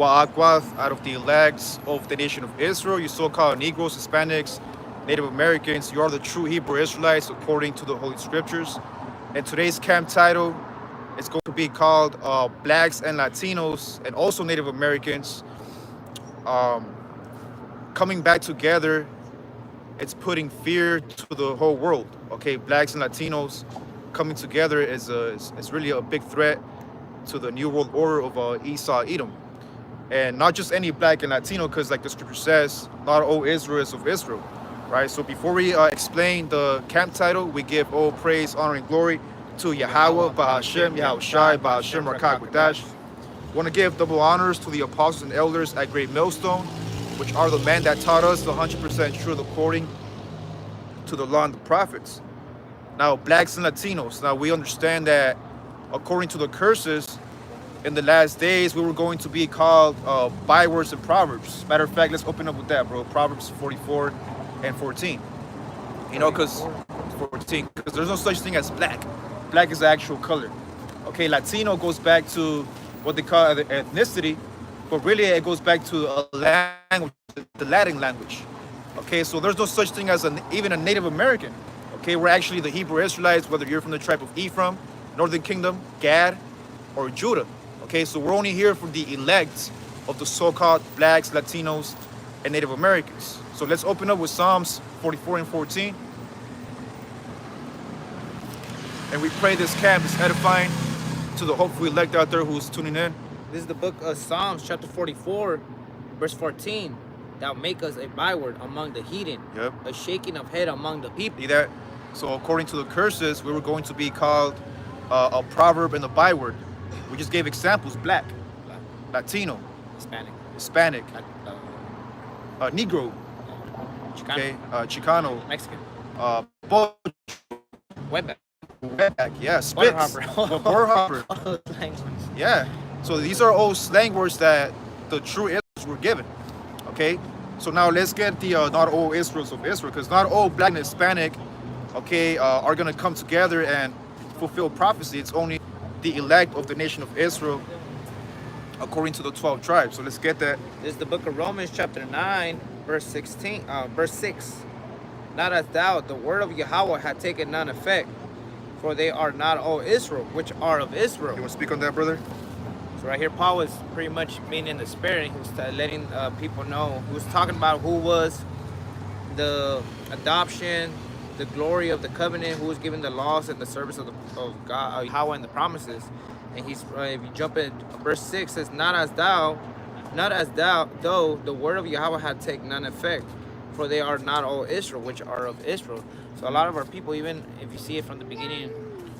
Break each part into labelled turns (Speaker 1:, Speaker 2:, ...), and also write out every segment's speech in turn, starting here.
Speaker 1: out of the elect of the nation of Israel, you so-called Negroes, Hispanics, Native Americans, you are the true Hebrew Israelites according to the Holy Scriptures. And today's camp title is going to be called Blacks and Latinos and also Native Americans um, coming back together. It's putting fear to the whole world. Okay, Blacks and Latinos coming together is really a big threat to the new world order of Esau Edom. And not just any black and Latino, because like the scripture says, not all Israel is of Israel, right? So before we explain the camp title, we give all praise, honor, and glory to Yahweh, Bahashem, Yahushai, Bahashem, Rakak, Wadash. Want to give double honors to the apostles and elders at Great Millstone, which are the men that taught us the 100% truth according to the law and the prophets. Now, blacks and Latinos. Now, we understand that according to the curses, in the last days, we were going to be called bywords and proverbs. Matter of fact, let's open up with that, bro. Proverbs 44 and 14. You know, because 14, because there's no such thing as black. Black is the actual color. Okay, Latino goes back to what they call ethnicity, but really it goes back to a language, the Latin language. Okay, so there's no such thing as even a Native American. Okay, we're actually the Hebrew Israelites, whether you're from the tribe of Ephraim, Northern Kingdom, Gad, or Judah. Okay, so we're only here for the elect of the so-called blacks, Latinos, and Native Americans. So let's open up with Psalms 44 and 14. And we pray this camp is edifying to the hopeful elect out there who's tuning in.
Speaker 2: This is the book of Psalms, chapter 44, verse 14. Thou make us a byword among the heathen,
Speaker 1: Yep.
Speaker 2: a shaking of head among the people.
Speaker 1: See that? So according to the curses, we were going to be called a proverb and a byword. We just gave examples: black, Latino, Hispanic, Negro,
Speaker 2: Chicano,
Speaker 1: okay, Chicano,
Speaker 2: Mexican,
Speaker 1: Bo-
Speaker 2: Wetback,
Speaker 1: Wetback, yeah, Spitz,
Speaker 2: Border
Speaker 1: Hopper,
Speaker 2: all those languages.
Speaker 1: yeah. So these are all slang words that the true Israelites were given. Okay, so now let's get the not all Israels of Israel, because not all black and Hispanic, okay, are gonna come together and fulfill prophecy. It's only the elect of the nation of Israel according to the 12 tribes. So let's get that.
Speaker 2: This is the book of Romans, chapter 9, verse 6. Not as thou, the word of Yahweh had taken none effect, for they are not all Israel, which are of Israel.
Speaker 1: You want to speak on that, brother?
Speaker 2: So right here, Paul was pretty much being in the spirit, and he was letting people know. He was talking about who was the adoption, the glory of the covenant, who was given the laws and the service of God, Yahweh, and the promises. And he's if you jump in verse 6 says, not as thou, though the word of Yahweh had taken none effect, for they are not all Israel, which are of Israel. So a lot of our people, even if you see it from the beginning,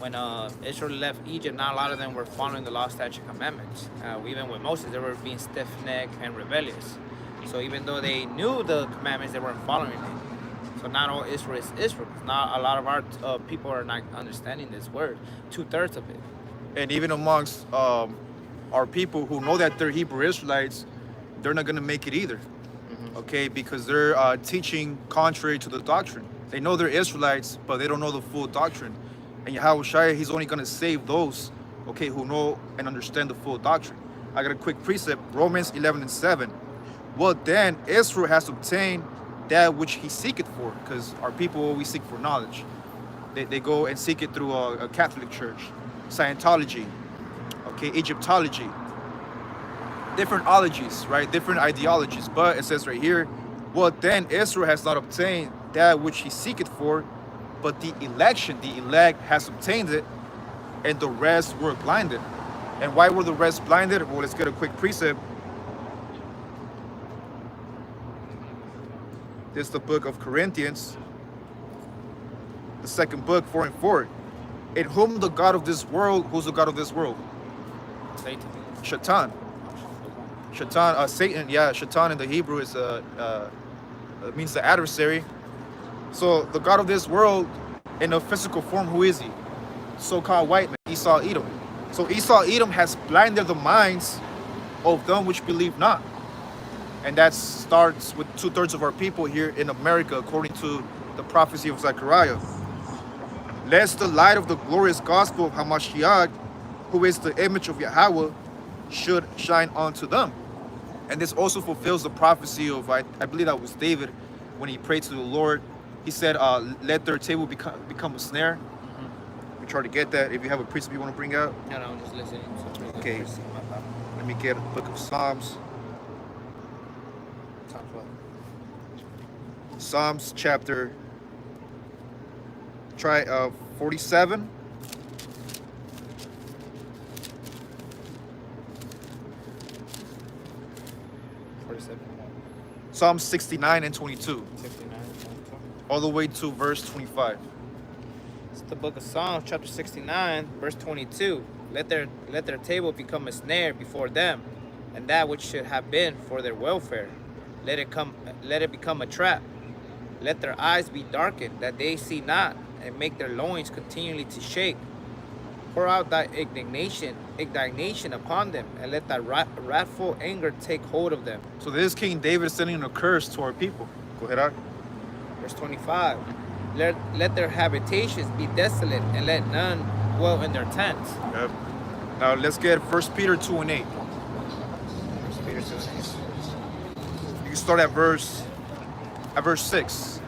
Speaker 2: when Israel left Egypt, not a lot of them were following the law, statute, commandments. Even with Moses, they were being stiff-necked and rebellious. So even though they knew the commandments, they weren't following it. So not all Israel is Israel. Not a lot of our people are not understanding this word. 2/3 of it.
Speaker 1: And even amongst our people who know that they're Hebrew Israelites, they're not going to make it either. Okay, because they're teaching contrary to the doctrine. They know they're Israelites, but they don't know the full doctrine. And Yahushua, he's only going to save those, okay, who know and understand the full doctrine. I got a quick precept, Romans 11 and 7. Well, then Israel has obtained that which he seeketh for, because our people always seek for knowledge. They go and seek it through a Catholic church, Scientology, okay, Egyptology, different ologies, right? Different ideologies. But it says right here, well, then Israel has not obtained that which he seeketh for, but the elect has obtained it, and the rest were blinded. And why were the rest blinded? Well, let's get a quick precept. This is the book of Corinthians, the second book, 4 and 4. In whom the God of this world, who's the God of this world?
Speaker 2: Satan.
Speaker 1: Shaitan. Satan, yeah, Shaitan in the Hebrew is means the adversary. So the God of this world, in a physical form, who is he? So-called white man, Esau Edom. So Esau Edom has blinded the minds of them which believe not. And that starts with 2/3 of our people here in America, according to the prophecy of Zechariah. Lest the light of the glorious gospel of Hamashiach, who is the image of Yahweh, should shine onto them. And this also fulfills the prophecy of, I believe that was David, when he prayed to the Lord. He said, let their table become a snare. We try to get that. If you have a precept you want to bring out.
Speaker 2: No, I'm just listening.
Speaker 1: Okay. Let me get the book of Psalms. Psalms chapter 47. Psalms 69 and 22.
Speaker 2: 69, 22.
Speaker 1: All the way to verse 25.
Speaker 2: It's the book of Psalms, chapter 69, verse 22. Let their table become a snare before them, and that which should have been for their welfare. Let it become a trap. Let their eyes be darkened, that they see not, and make their loins continually to shake. Pour out thy indignation upon them, and let thy wrathful anger take hold of them.
Speaker 1: So this is King David sending a curse to our people. Go ahead, Ak.
Speaker 2: Verse 25. Let their habitations be desolate, and let none dwell in their tents.
Speaker 1: Yep. Now let's get 1 Peter 2 and 8.
Speaker 2: 1 Peter 2 and 8.
Speaker 1: You can start at verse 6.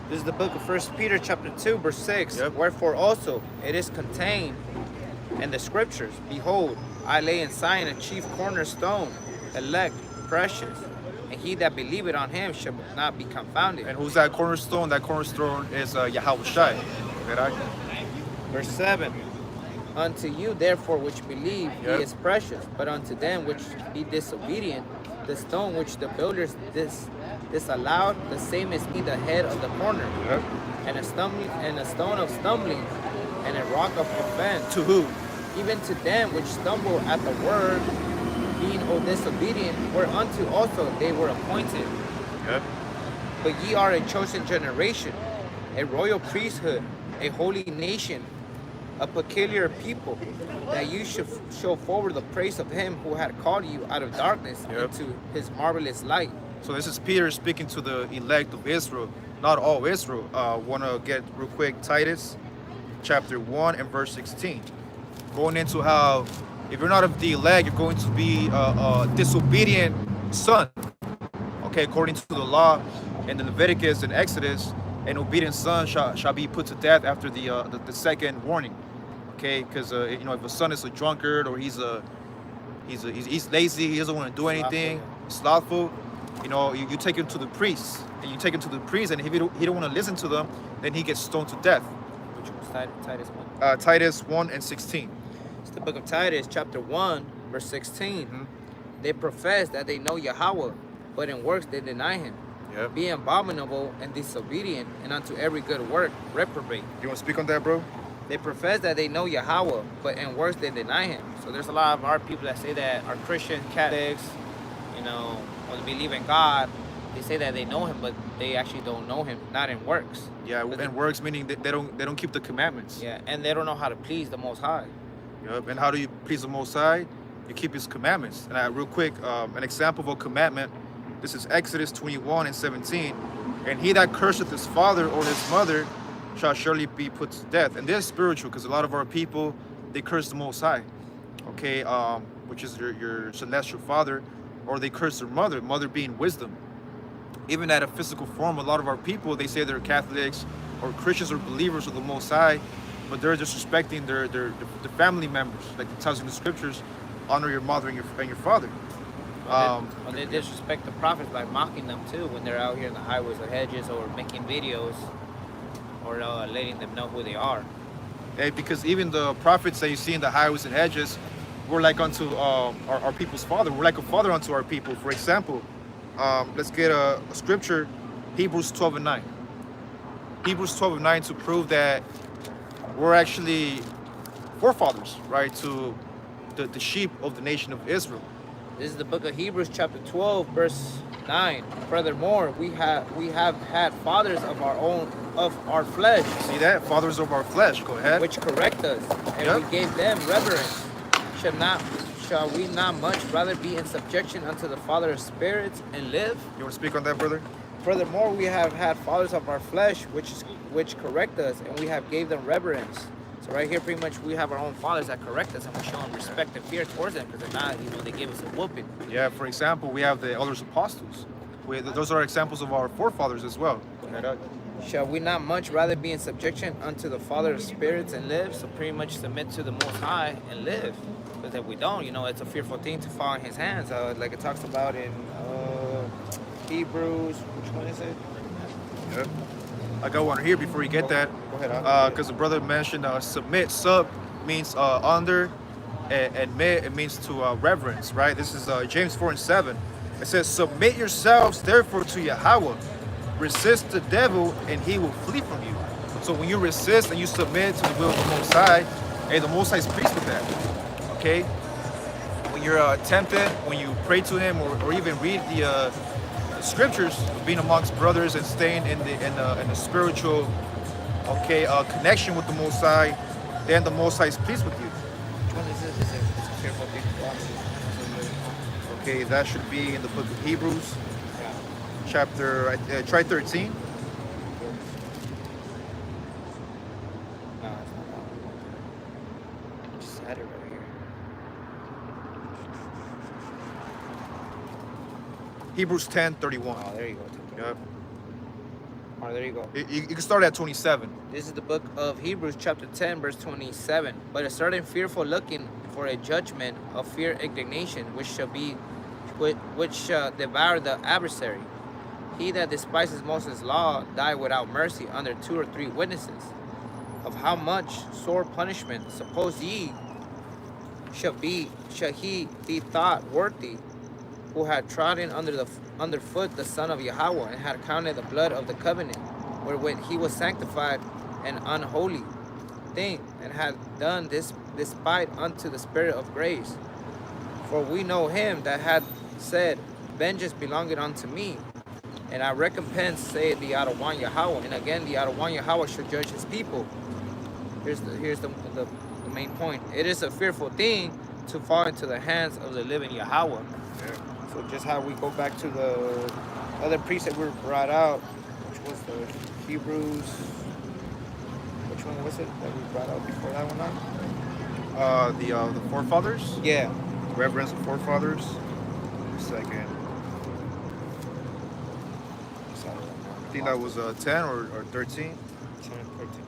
Speaker 2: This is the book of 1 Peter chapter 2, verse 6.
Speaker 1: Yep.
Speaker 2: Wherefore also it is contained in the scriptures, behold, I lay in Zion a chief cornerstone, elect, precious, and he that believeth on him shall not be confounded.
Speaker 1: And who's that cornerstone? That cornerstone is Yahweh Shai. Go ahead, Ak.
Speaker 2: Verse 7. Unto you therefore which believe
Speaker 1: Yep.
Speaker 2: he is precious, but unto them which be disobedient, the stone which the builders disallowed, the same is be the head of the corner,
Speaker 1: Yep.
Speaker 2: and a stone of stumbling, and a rock of offense.
Speaker 1: To who?
Speaker 2: Even to them which stumble at the word, being disobedient, whereunto also they were appointed.
Speaker 1: Yep.
Speaker 2: But ye are a chosen generation, a royal priesthood, a holy nation, a peculiar people, that you should show forward the praise of him who had called you out of darkness
Speaker 1: Yep.
Speaker 2: into his marvelous light.
Speaker 1: So this is Peter speaking to the elect of Israel, not all Israel. Want to get real quick Titus chapter 1 and verse 16. Going into how if you're not of the elect, you're going to be a disobedient son. Okay, according to the law in the Leviticus and Exodus, an obedient son shall be put to death after the second warning. Okay, because if a son is a drunkard or he's lazy, he doesn't want to do anything, slothful, you take him to the priest, and you take him to the priest, and if he don't want to listen to them, then he gets stoned to death.
Speaker 2: Which was Titus 1.
Speaker 1: Titus 1 and 16.
Speaker 2: It's the book of Titus, chapter 1, verse 16.
Speaker 1: Mhm.
Speaker 2: They profess that they know Yahweh, but in works they deny him.
Speaker 1: Yep.
Speaker 2: Being abominable and disobedient, and unto every good work reprobate.
Speaker 1: You want to speak on that, bro?
Speaker 2: They profess that they know Yahweh, but in works they deny him. So there's a lot of our people that say that are Christian, Catholics, or they believe in God. They say that they know him, but they actually don't know him, not in works.
Speaker 1: Yeah, and works meaning that they don't keep the commandments.
Speaker 2: Yeah, and they don't know how to please the Most High.
Speaker 1: Yep. And how do you please the Most High? You keep His commandments. And real quick, an example of a commandment. This is Exodus 21 and 17. And he that curseth his father or his mother shall surely be put to death. And this is spiritual, because a lot of our people, they curse the Most High. Okay, which is your celestial father, or they curse their mother being wisdom. Even at a physical form, a lot of our people, they say they're Catholics or Christians or believers of the Most High, but they're disrespecting their family members. Like it tells in the scriptures, honor your mother and your father.
Speaker 2: They disrespect the prophets by mocking them too when they're out here in the highways or hedges or making videos or letting them know who they are.
Speaker 1: Because even the prophets that you see in the highways and hedges, we're like unto our people's father. We're like a father unto our people. For example, let's get a scripture, Hebrews 12 and 9. Hebrews 12 and 9 to prove that we're actually forefathers, right, to the sheep of the nation of Israel.
Speaker 2: This is the book of Hebrews chapter 12, verse 9. Furthermore, we have had fathers of our flesh.
Speaker 1: See that? Fathers of our flesh. Go ahead.
Speaker 2: Which correct us, and
Speaker 1: Yep.
Speaker 2: we gave them reverence. Shall we not much rather be in subjection unto the Father of spirits and live?
Speaker 1: You want to speak on that, brother?
Speaker 2: Furthermore, we have had fathers of our flesh, which correct us, and we have gave them reverence. So So right here, pretty much, we have our own fathers that correct us, and we show them respect and fear towards them, because they're not, they gave us a whooping.
Speaker 1: Yeah, for example, we have the elders apostles. Those are examples of our forefathers as well.
Speaker 2: Shall we not much rather be in subjection unto the Father of spirits and live? So pretty much submit to the Most High and live. Because if we don't, it's a fearful thing to fall in His hands. Like it talks about in Hebrews. Which one is it?
Speaker 1: Yep. I got one here before you get that.
Speaker 2: Go ahead.
Speaker 1: Because the brother mentioned submit. Sub means under, and mid, it means to reverence, right? This is James 4:7. It says, submit yourselves therefore to Yahweh. Resist the devil and he will flee from you. So when you resist and you submit to the will of the Most High, hey, the Most High is pleased with that. Okay? When you're tempted, when you pray to Him, or even read the scriptures, being amongst brothers and staying in the spiritual, connection with the Most High, then the Most High is pleased with you.
Speaker 2: Which one is this? It's a fearful thing to fall.
Speaker 1: Okay, that should be in the book of Hebrews, chapter, try 13.
Speaker 2: No, it's not that one. Just had it right here.
Speaker 1: Hebrews 10:31.
Speaker 2: Oh, there you go.
Speaker 1: Yep.
Speaker 2: Oh, there you go.
Speaker 1: You can start at 27.
Speaker 2: This is the book of Hebrews, chapter 10, verse 27. But a certain fearful looking for a judgment of fear indignation, which shall devour the adversary. He that despises Moses' law die without mercy under 2 or 3 witnesses. Of how much sore punishment suppose ye shall he be thought worthy, who had trodden underfoot the Son of Yahweh, and had counted the blood of the covenant, wherewith he was sanctified an unholy thing, and had done this despite unto the Spirit of grace. For we know him that had said, vengeance belongeth unto me, and I recompense, saith the Adawan Yahweh. And again, the Adawan Yahweh shall judge his people. Here's the main point. It is a fearful thing to fall into the hands of the living Yahweh.
Speaker 1: Yeah.
Speaker 2: So just how we go back to the other precept we brought out, which was the Hebrews. Which one was it that we brought out before that one on?
Speaker 1: The forefathers.
Speaker 2: Yeah.
Speaker 1: Reverence of forefathers. Second. I think that was 10 or 13.
Speaker 2: 10, 13.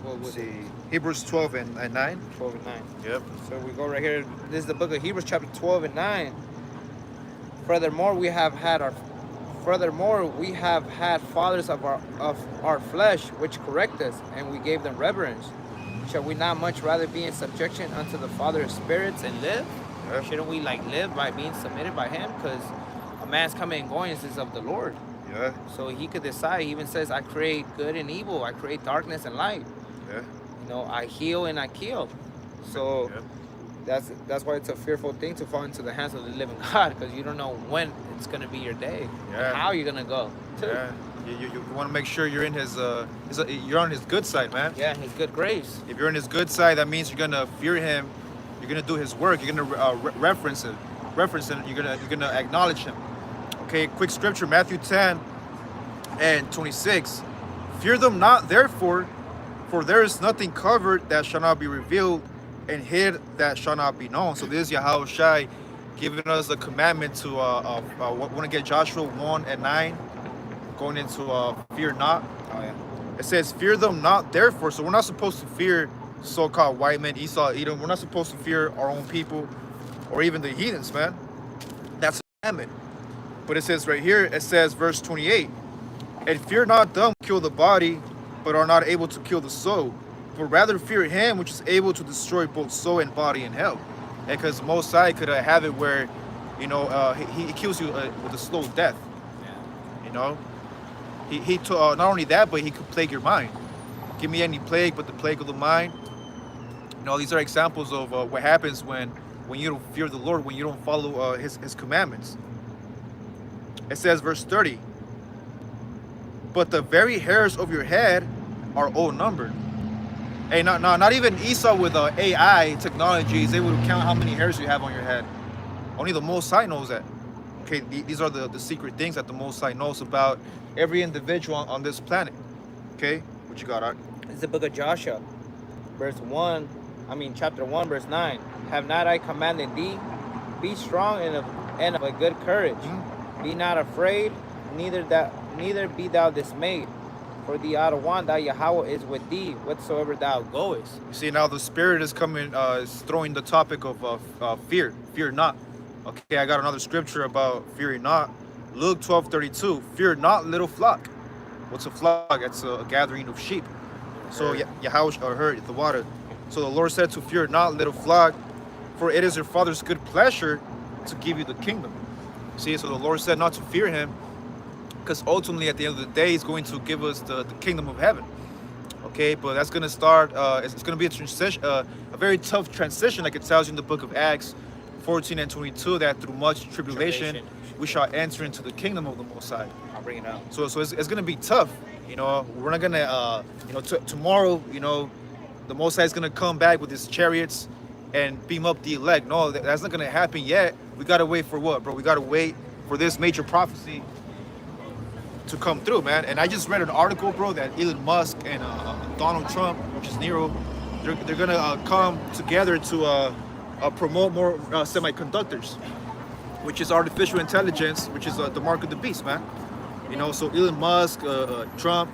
Speaker 2: What was
Speaker 1: Let's
Speaker 2: it?
Speaker 1: see. Hebrews 12 and 9.
Speaker 2: 12 and 9.
Speaker 1: Yep.
Speaker 2: So we go right here. This is the book of Hebrews, chapter 12 and 9. Furthermore, we have had fathers of our flesh which correct us, and we gave them reverence. Shall we not much rather be in subjection unto the Father of spirits and live?
Speaker 1: Yeah.
Speaker 2: Shouldn't we live by being submitted by Him? Because a man's coming and going is of the Lord.
Speaker 1: Yeah.
Speaker 2: So He could decide. He even says, I create good and evil. I create darkness and light.
Speaker 1: Yeah.
Speaker 2: I heal and I kill. So
Speaker 1: Yeah.
Speaker 2: that's why it's a fearful thing to fall into the hands of the living God, because you don't know when it's going to be your day.
Speaker 1: Yeah.
Speaker 2: And how you're going to go. Too.
Speaker 1: Yeah. You want to make sure you're in you're on His good side, man.
Speaker 2: Yeah, His good grace.
Speaker 1: If you're in His good side, that means you're gonna fear Him. You're gonna do His work. You're gonna reference it. You're gonna acknowledge Him. Okay. Quick scripture: Matthew 10 and 26. Fear them not, therefore, for there is nothing covered that shall not be revealed, and hid that shall not be known. So this is Yahweh Shai giving us a commandment to want to get Joshua 1 and 9, going into fear not.
Speaker 2: Oh, yeah.
Speaker 1: It says, fear them not, therefore. So we're not supposed to fear so-called white men, Esau, Edom. We're not supposed to fear our own people or even the heathens, man. That's a commandment. But it says right here, it says, verse 28, and fear not them who kill the body, but are not able to kill the soul, but rather fear Him which is able to destroy both soul and body in hell. Because Most High could have it where, He kills you with a slow death.
Speaker 2: Yeah.
Speaker 1: He not only that, but He could plague your mind. Give me any plague but the plague of the mind. These are examples of what happens when you don't fear the Lord, when you don't follow His commandments. It says, verse 30, but the very hairs of your head are all numbered. Hey, not even Esau with AI technology is able to count how many hairs you have on your head. Only the Most High knows that. Okay, these are the secret things that the Most High knows about every individual on this planet. Okay, what you got, Art?
Speaker 2: It's the book of Joshua, chapter 1, verse 9. Have not I commanded thee? Be strong and of a good courage. Be not afraid, neither be thou dismayed. For the out of one, thou Yahweh is with thee, whatsoever thou goest.
Speaker 1: You see, now the Spirit is coming, is throwing the topic of fear. Fear not. Okay, I got another scripture about fear not. Luke 12:32. Fear not, little flock. What's a flock? It's a gathering of sheep. So Yahweh heard the water. So the Lord said to fear not, little flock, for it is your Father's good pleasure to give you the kingdom. See, so the Lord said not to fear him, because ultimately at the end of the day, he's going to give us the kingdom of heaven. Okay, but that's going to start, it's going to be a transition, a very tough transition, like it tells you in the book of Acts 14 and 22, that through much tribulation we shall enter into the kingdom of the Most High.
Speaker 2: I'll bring it out.
Speaker 1: So it's going to be tough. You know, we're not going to, tomorrow, the Most High is going to come back with his chariots and beam up the elect. No, that's not going to happen yet. We got to wait for what, bro? We got to wait for this major prophecy to come through, man. And I just read an article, bro, that Elon Musk and Donald Trump, which is Nero, they're going to come together to promote more semiconductors, which is artificial intelligence, which is the mark of the beast, man. So Elon Musk, Trump,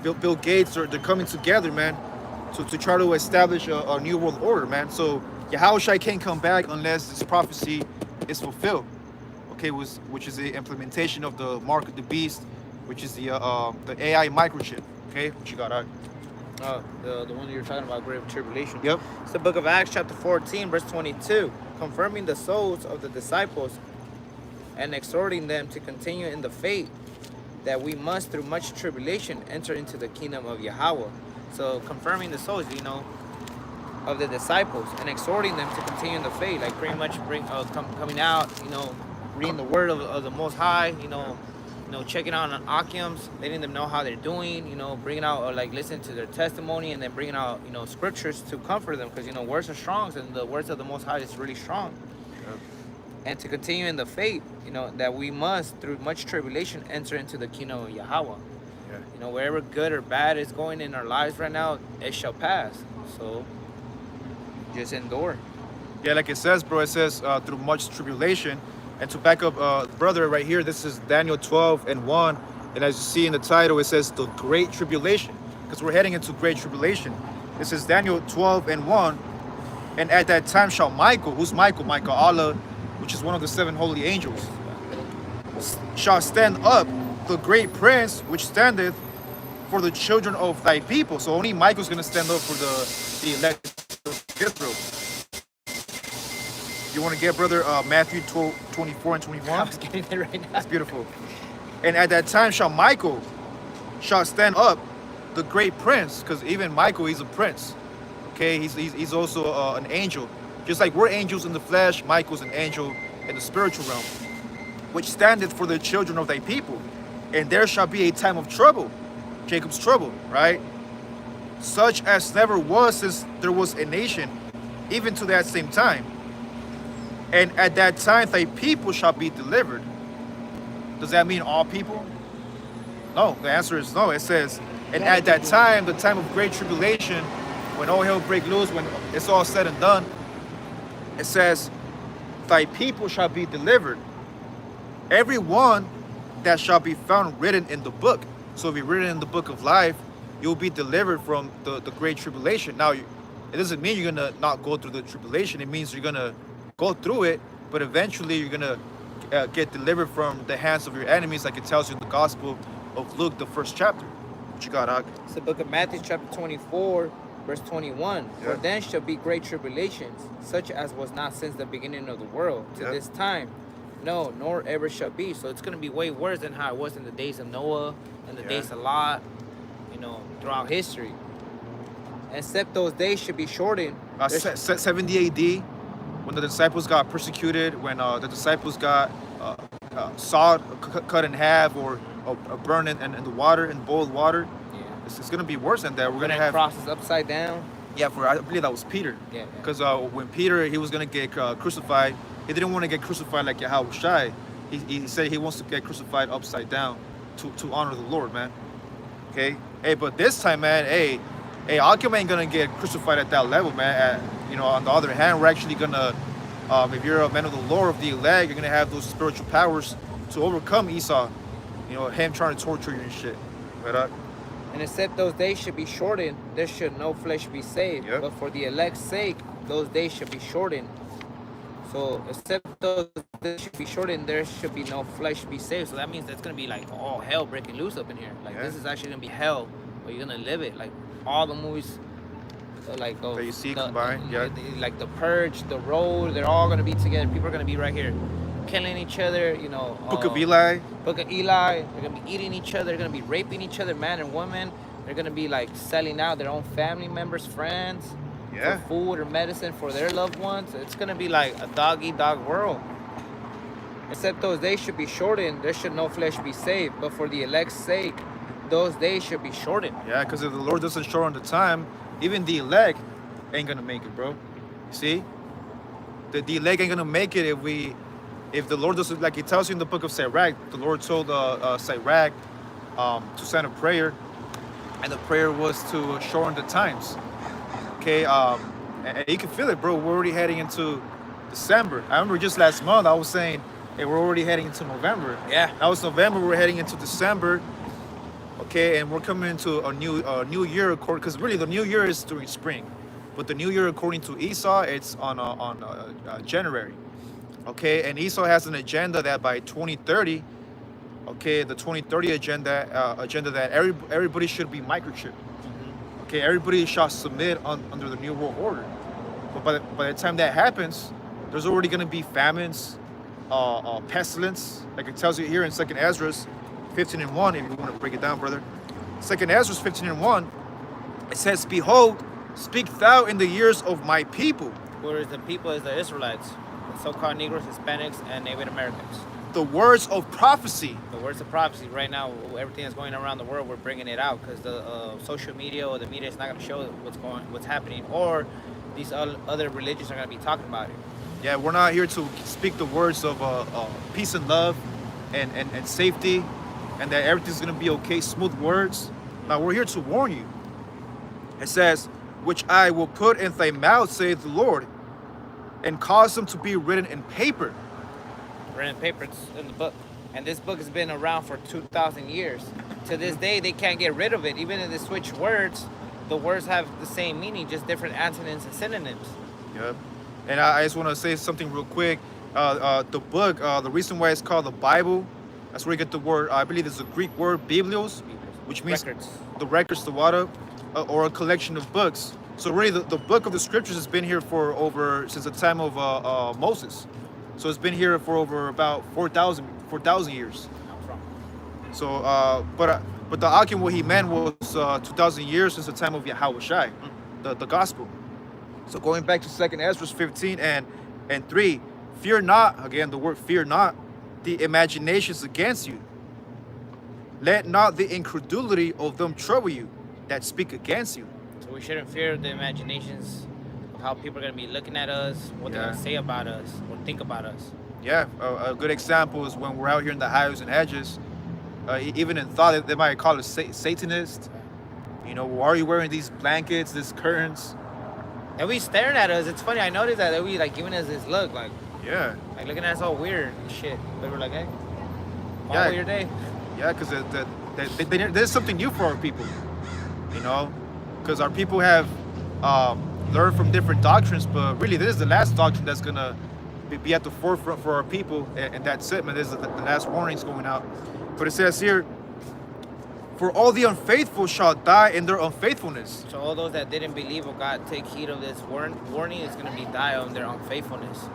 Speaker 1: Bill Gates, they're coming together, man, to try to establish a new world order, man. So Yahushua can't come back unless this prophecy is fulfilled, okay, which is the implementation of the mark of the beast, which is the AI microchip, okay? What you got,
Speaker 2: the one that you're talking about, Great Tribulation.
Speaker 1: Yep.
Speaker 2: It's the book of Acts, chapter 14, verse 22, confirming the souls of the disciples and exhorting them to continue in the faith, that we must, through much tribulation, enter into the kingdom of Yahweh. So confirming the souls, of the disciples and exhorting them to continue in the faith, like pretty much coming out, reading the word of the Most High, checking out on Akims, letting them know how they're doing, bringing out, listening to their testimony, and then bringing out, scriptures to comfort them, because, words are strong, and the words of the Most High is really strong.
Speaker 1: Yeah.
Speaker 2: And to continue in the faith, that we must, through much tribulation, enter into the kingdom of Yahweh.
Speaker 1: Yeah.
Speaker 2: Wherever good or bad is going in our lives right now, it shall pass. So, just endure.
Speaker 1: Yeah, like it says, bro, it says through much tribulation. And to back up, brother, right here, this is Daniel 12 and 1. And as you see in the title, it says the Great Tribulation, because we're heading into Great Tribulation. This is Daniel 12 and 1. And at that time shall Michael, who's Michael? Michael Allah, which is one of the 7 holy angels, shall stand up, the great prince, which standeth for the children of thy people. So only Michael's going to stand up for the elect of Israel. You want to get, brother, Matthew 24 and 21?
Speaker 2: I was getting it right now.
Speaker 1: That's beautiful. And at that time Michael shall stand up, the great prince, because even Michael, he's a prince. Okay, he's also an angel. Just like we're angels in the flesh, Michael's an angel in the spiritual realm, which standeth for the children of thy people. And there shall be a time of trouble, Jacob's trouble, right? Such as never was since there was a nation, even to that same time. And at that time thy people shall be delivered. Does that mean all people? No, the answer is no. It says, and at that time, the time of great tribulation, when all hell break loose, when it's all said and done, it says, thy people shall be delivered. Every one that shall be found written in the book. So if you're written in the book of life, you'll be delivered from the great tribulation. Now, it doesn't mean you're going to not go through the tribulation. It means you're going to go through it, but eventually you're going to get delivered from the hands of your enemies, like it tells you in the Gospel of Luke, the 1st chapter. What you got, Ak?
Speaker 2: It's the book of Matthew, chapter 24, verse 21.
Speaker 1: Yeah.
Speaker 2: For then shall be great tribulations, such as was not since the beginning of the world to this time. No, nor ever shall be. So it's going to be way worse than how it was in the days of Noah and the days of Lot, throughout history. Except those days should be shortened.
Speaker 1: 70 AD, when the disciples got persecuted, when the disciples got sawed, cut in half, or burned in the water, in boiled water.
Speaker 2: Yeah.
Speaker 1: It's going to be worse than that. We're going to have
Speaker 2: crosses upside down.
Speaker 1: Yeah, I believe that was Peter.
Speaker 2: Yeah.
Speaker 1: Because when Peter, he was going to get crucified, he didn't want to get crucified like Yahushua. He said he wants to get crucified upside down to honor the Lord, man. Okay? Hey, but this time, man, hey, hey, Akim ain't gonna get crucified at that level, man. On the other hand, we're actually gonna, if you're a man of the Lord of the elect, you're gonna have those spiritual powers to overcome Esau. Him trying to torture you and shit. But
Speaker 2: And except those days should be shortened, there should no flesh be saved.
Speaker 1: Yep.
Speaker 2: But for the elect's sake, those days should be shortened. So except those days should be shortened, there should be no flesh be saved. So that means that's gonna be like all hell breaking loose up in here. Like
Speaker 1: Yeah.
Speaker 2: this is actually gonna be hell, but you're gonna live it. Like all the movies, like
Speaker 1: that you see combined, yeah.
Speaker 2: like the Purge, the Road, they're all gonna be together. People are gonna be right here, killing each other.
Speaker 1: Book of Eli.
Speaker 2: Book of Eli. They're gonna be eating each other. They're gonna be raping each other, man and woman. They're gonna be like selling out their own family members, friends,
Speaker 1: Yeah.
Speaker 2: for food or medicine for their loved ones. It's gonna be like a dog-eat-dog world. Except those days should be shortened. There should no flesh be saved. But for the elect's sake, those days should be shortened.
Speaker 1: Yeah, because if the Lord doesn't shorten the time, even the elect ain't gonna make it, bro. You see? The elect ain't gonna make it if the Lord doesn't, like it tells you in the book of Sirach, the Lord told Sirach to send a prayer, and the prayer was to shorten the times. Okay, and you can feel it, bro. We're already heading into December. I remember just last month I was saying, hey, we're already heading into November.
Speaker 2: Yeah.
Speaker 1: Now it's November, we're heading into December. Okay, and we're coming into a new year, because really the new year is during spring, but the new year according to Esau, it's on January. Okay, and Esau has an agenda that by 2030, okay, the 2030 agenda that everybody should be microchipped. Okay, everybody shall submit under the New World Order. But by the time that happens, there's already going to be famines, pestilence, like it tells you here in 2nd Ezra 15:1, if you want to break it down, brother. 2nd Ezra 15:1, it says, "Behold, speak thou in the years of my people."
Speaker 2: Whereas the people is the Israelites, the so-called Negroes, Hispanics, and Native Americans.
Speaker 1: The words of prophecy.
Speaker 2: The words of prophecy. Right now, everything that's going around the world, we're bringing it out because the social media or the media is not going to show what's happening, or these other religions are going to be talking about it.
Speaker 1: Yeah, we're not here to speak the words of peace and love and safety, and that everything's going to be okay, smooth words. Now, we're here to warn you. It says, "Which I will put in thy mouth, saith the Lord, and cause them to be written in paper."
Speaker 2: Written in paper, it's in the book. And this book has been around for 2,000 years. To this day, they can't get rid of it. Even if they switch words, the words have the same meaning, just different antonyms and synonyms.
Speaker 1: Yep. And I just want to say something real quick. The book, the reason why it's called the Bible, that's where you get the word, I believe it's a Greek word, biblios, which means
Speaker 2: Records.
Speaker 1: the records, the water, or a collection of books. So really, the book of the scriptures has been here since the time of Moses. So it's been here for over about 4,000 years. So, but the Akim, what he meant was 2,000 years since the time of Yahushua, the gospel. So going back to 2nd Ezra 15 and 3, fear not, again the word fear not, the imaginations against you. Let not the incredulity of them trouble you that speak against you.
Speaker 2: So we shouldn't fear the imaginations of how people are going to be looking at us, what they're going to say about us, or think about us.
Speaker 1: Yeah, a good example is when we're out here in the highways and edges, even in thought, they might call us Satanist. Why are you wearing these blankets, these curtains?
Speaker 2: And we staring at us. It's funny, I noticed that they be like giving us this look, like looking at us all weird and shit. But we're like, hey, follow your day.
Speaker 1: Yeah, because there's something new for our people, because our people have learned from different doctrines, but really this is the last doctrine that's gonna be at the forefront for our people, and that's it, man. This is the last warnings going out. But it says here, "For all the unfaithful shall die in their unfaithfulness."
Speaker 2: So all those that didn't believe or God take heed of this warning is going to be die on their unfaithfulness.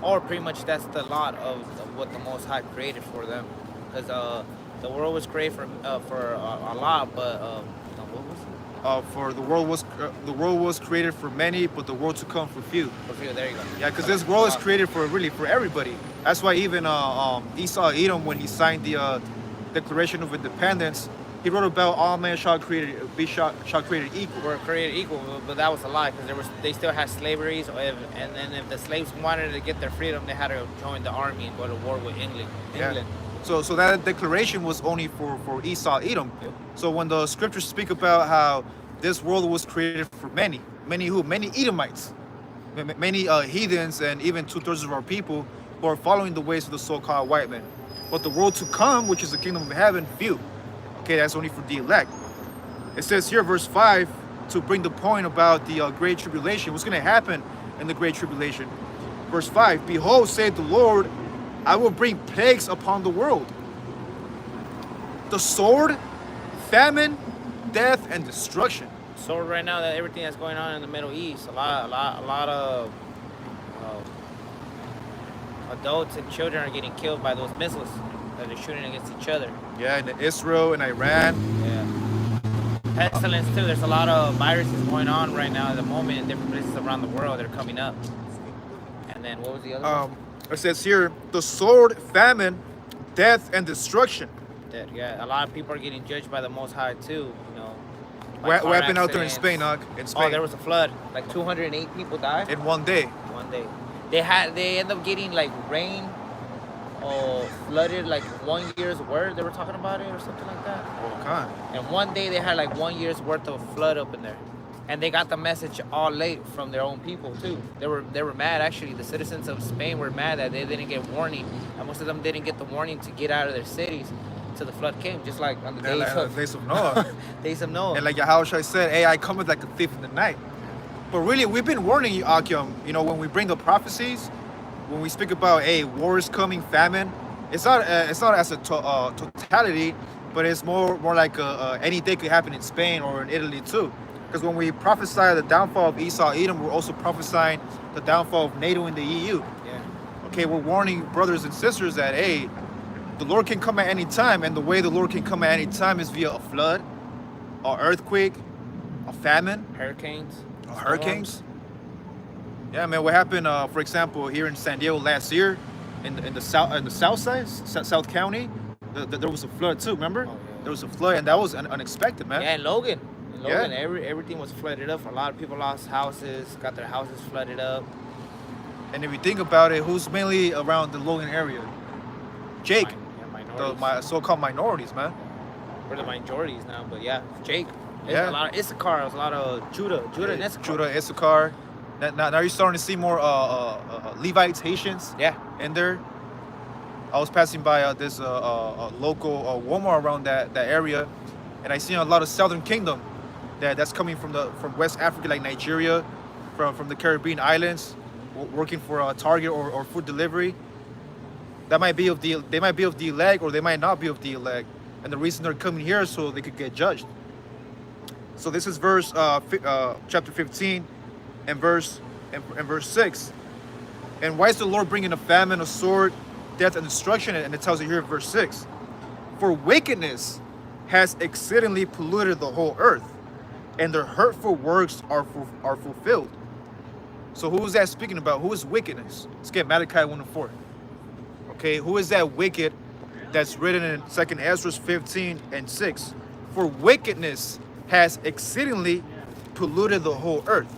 Speaker 2: Or pretty much that's the lot of what the Most High created for them. Because the world was created for a lot, but what was it?
Speaker 1: For the world was created for many, but the world to come for few.
Speaker 2: For few, there you go.
Speaker 1: Yeah, because this world is created for everybody. That's why even Esau Edom, when he signed the Declaration of Independence, he wrote about all men shall created equal.
Speaker 2: We're created equal, but that was a lie because they still had slavery. So and then if the slaves wanted to get their freedom, they had to join the army and go to war with England.
Speaker 1: Yeah. So that declaration was only for Esau Edom.
Speaker 2: Yep.
Speaker 1: So when the scriptures speak about how this world was created for many Edomites, many heathens, and even 2/3 of our people who are following the ways of the so-called white man. But the world to come, which is the kingdom of heaven, few. Okay, that's only for the elect. It says here, verse 5, to bring the point about the great tribulation. What's going to happen in the great tribulation? Verse 5, behold, saith the Lord, I will bring plagues upon the world. The sword, famine, death, and destruction.
Speaker 2: So right now, that everything that's going on in the Middle East, a lot of adults and children are getting killed by those missiles that they're shooting against each other.
Speaker 1: Yeah, in Israel and Iran.
Speaker 2: Yeah. Pestilence too. There's a lot of viruses going on right now at the moment in different places around the world that are coming up. And then what was the other one?
Speaker 1: It says here, the sword, famine, death, and destruction.
Speaker 2: Yeah, a lot of people are getting judged by the Most High too. You know.
Speaker 1: What happened out there in Spain, In Spain.
Speaker 2: Oh, there was a flood. Like 208 people died
Speaker 1: in one day.
Speaker 2: One day. They end up getting like rain, flooded like 1 year's worth. They were talking about it or something like that.
Speaker 1: Oh God.
Speaker 2: And one day they had like 1 year's worth of flood up in there, and they got the message all late from their own people too. They were mad actually. The citizens of Spain were mad that they didn't get warning, and most of them didn't get the warning to get out of their cities till the flood came. Just like on the days
Speaker 1: of Noah.
Speaker 2: Days of Noah.
Speaker 1: And like Yahushua said, hey, I come with like a thief in the night. But really, we've been warning you, Akim. You know, when we bring the prophecies, when we speak about, hey, war is coming, famine, it's not as a totality, but it's more like any day could happen in Spain or in Italy too. Because when we prophesy the downfall of Esau, Edom, we're also prophesying the downfall of NATO and the EU.
Speaker 2: Yeah.
Speaker 1: Okay, we're warning brothers and sisters that, hey, the Lord can come at any time, and the way the Lord can come at any time is via a flood, an earthquake, a famine,
Speaker 2: hurricanes.
Speaker 1: Yeah, man. What happened? For example, here in San Diego last year, in the south side, South County, there was a flood too. Remember?
Speaker 2: Oh, yeah.
Speaker 1: There was a flood, and that was unexpected, man.
Speaker 2: Yeah, in Logan, everything was flooded up. A lot of people lost houses, got their houses flooded up.
Speaker 1: And if you think about it, who's mainly around the Logan area? Jake,
Speaker 2: minorities.
Speaker 1: So-called minorities, man.
Speaker 2: We're the majorities now, but yeah, Jake.
Speaker 1: Yeah.
Speaker 2: A lot of Issachar. There's a lot of Judah and Issachar.
Speaker 1: Judah, Issachar. Now you're starting to see more Levites, Haitians.
Speaker 2: Yeah.
Speaker 1: In there. I was passing by this local Walmart around that area, and I seen a lot of Southern Kingdom that's coming from West Africa, like Nigeria, from the Caribbean islands, working for Target or food delivery. They might be of the elect, or they might not be of the elect, and the reason they're coming here is so they could get judged. So this is chapter 15, and verse 6. And why is the Lord bringing a famine, a sword, death, and destruction? And it tells you here in verse 6. For wickedness has exceedingly polluted the whole earth, and their hurtful works are fulfilled. So who is that speaking about? Who is wickedness? Let's get Malachi 1:4. Okay, who is that wicked that's written in 2 Ezra 15:6? For wickedness has exceedingly polluted the whole earth.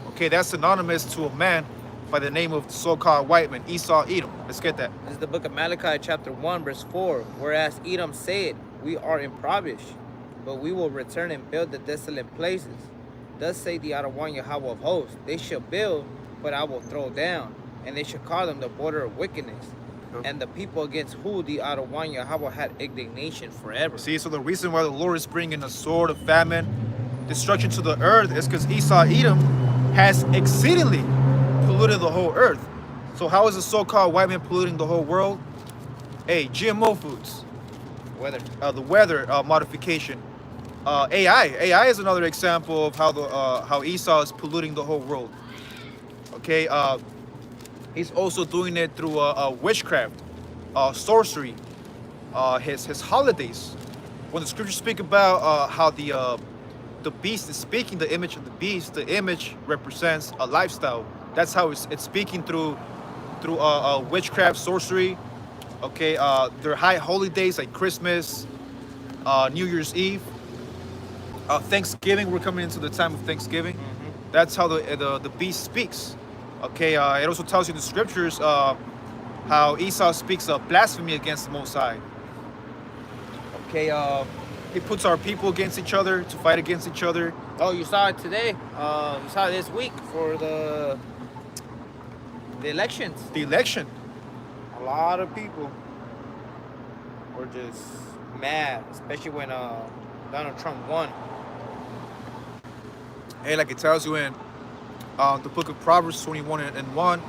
Speaker 1: Okay, that's synonymous to a man by the name of the so-called white man, Esau, Edom. Let's get that.
Speaker 2: This is the book of Malachi, chapter 1, verse 4. Whereas Edom said, we are impoverished, but we will return and build the desolate places. Thus say the Adonai Yahweh of hosts, they shall build, but I will throw down, and they shall call them the border of wickedness. And the people against who the Adonai Yahweh had indignation forever.
Speaker 1: See, so the reason why the Lord is bringing a sword of famine, destruction to the earth is because Esau, Edom, has exceedingly polluted the whole earth. So how is the so-called white man polluting the whole world? Hey, GMO foods, the weather modification, AI is another example of how Esau is polluting the whole world. Okay, he's also doing it through witchcraft, sorcery, his holidays. When the scriptures speak about how the beast is speaking, the image of the beast, the image represents a lifestyle. That's how it's speaking through witchcraft, sorcery. Okay, their high holidays like Christmas, New Year's Eve, Thanksgiving. We're coming into the time of Thanksgiving. Mm-hmm. That's how the beast speaks. Okay, it also tells you in the scriptures how Esau speaks of blasphemy against the Most High. Okay, He puts our people against each other to fight against each other.
Speaker 2: Oh, you saw it today. You saw it this week for the elections.
Speaker 1: The election.
Speaker 2: A lot of people were just mad, especially when Donald Trump won.
Speaker 1: Hey, like it tells you in the book of Proverbs 21 and 1.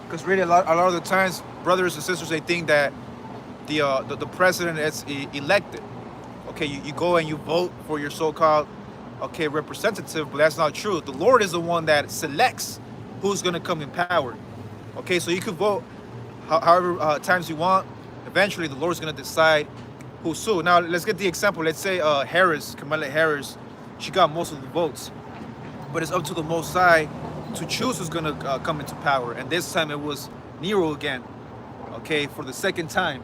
Speaker 1: Because really, a lot of the times, brothers and sisters, they think that the president is elected. Okay, you go and you vote for your so-called representative, but that's not true. The Lord is the one that selects who's going to come in power. Okay, so you could vote however times you want. Eventually, the Lord's going to decide who's who. Now, let's get the example. Let's say Kamala Harris, she got most of the votes, but it's up to the Most High to choose who's going to come into power. And this time it was Nero again. Okay, for the second time.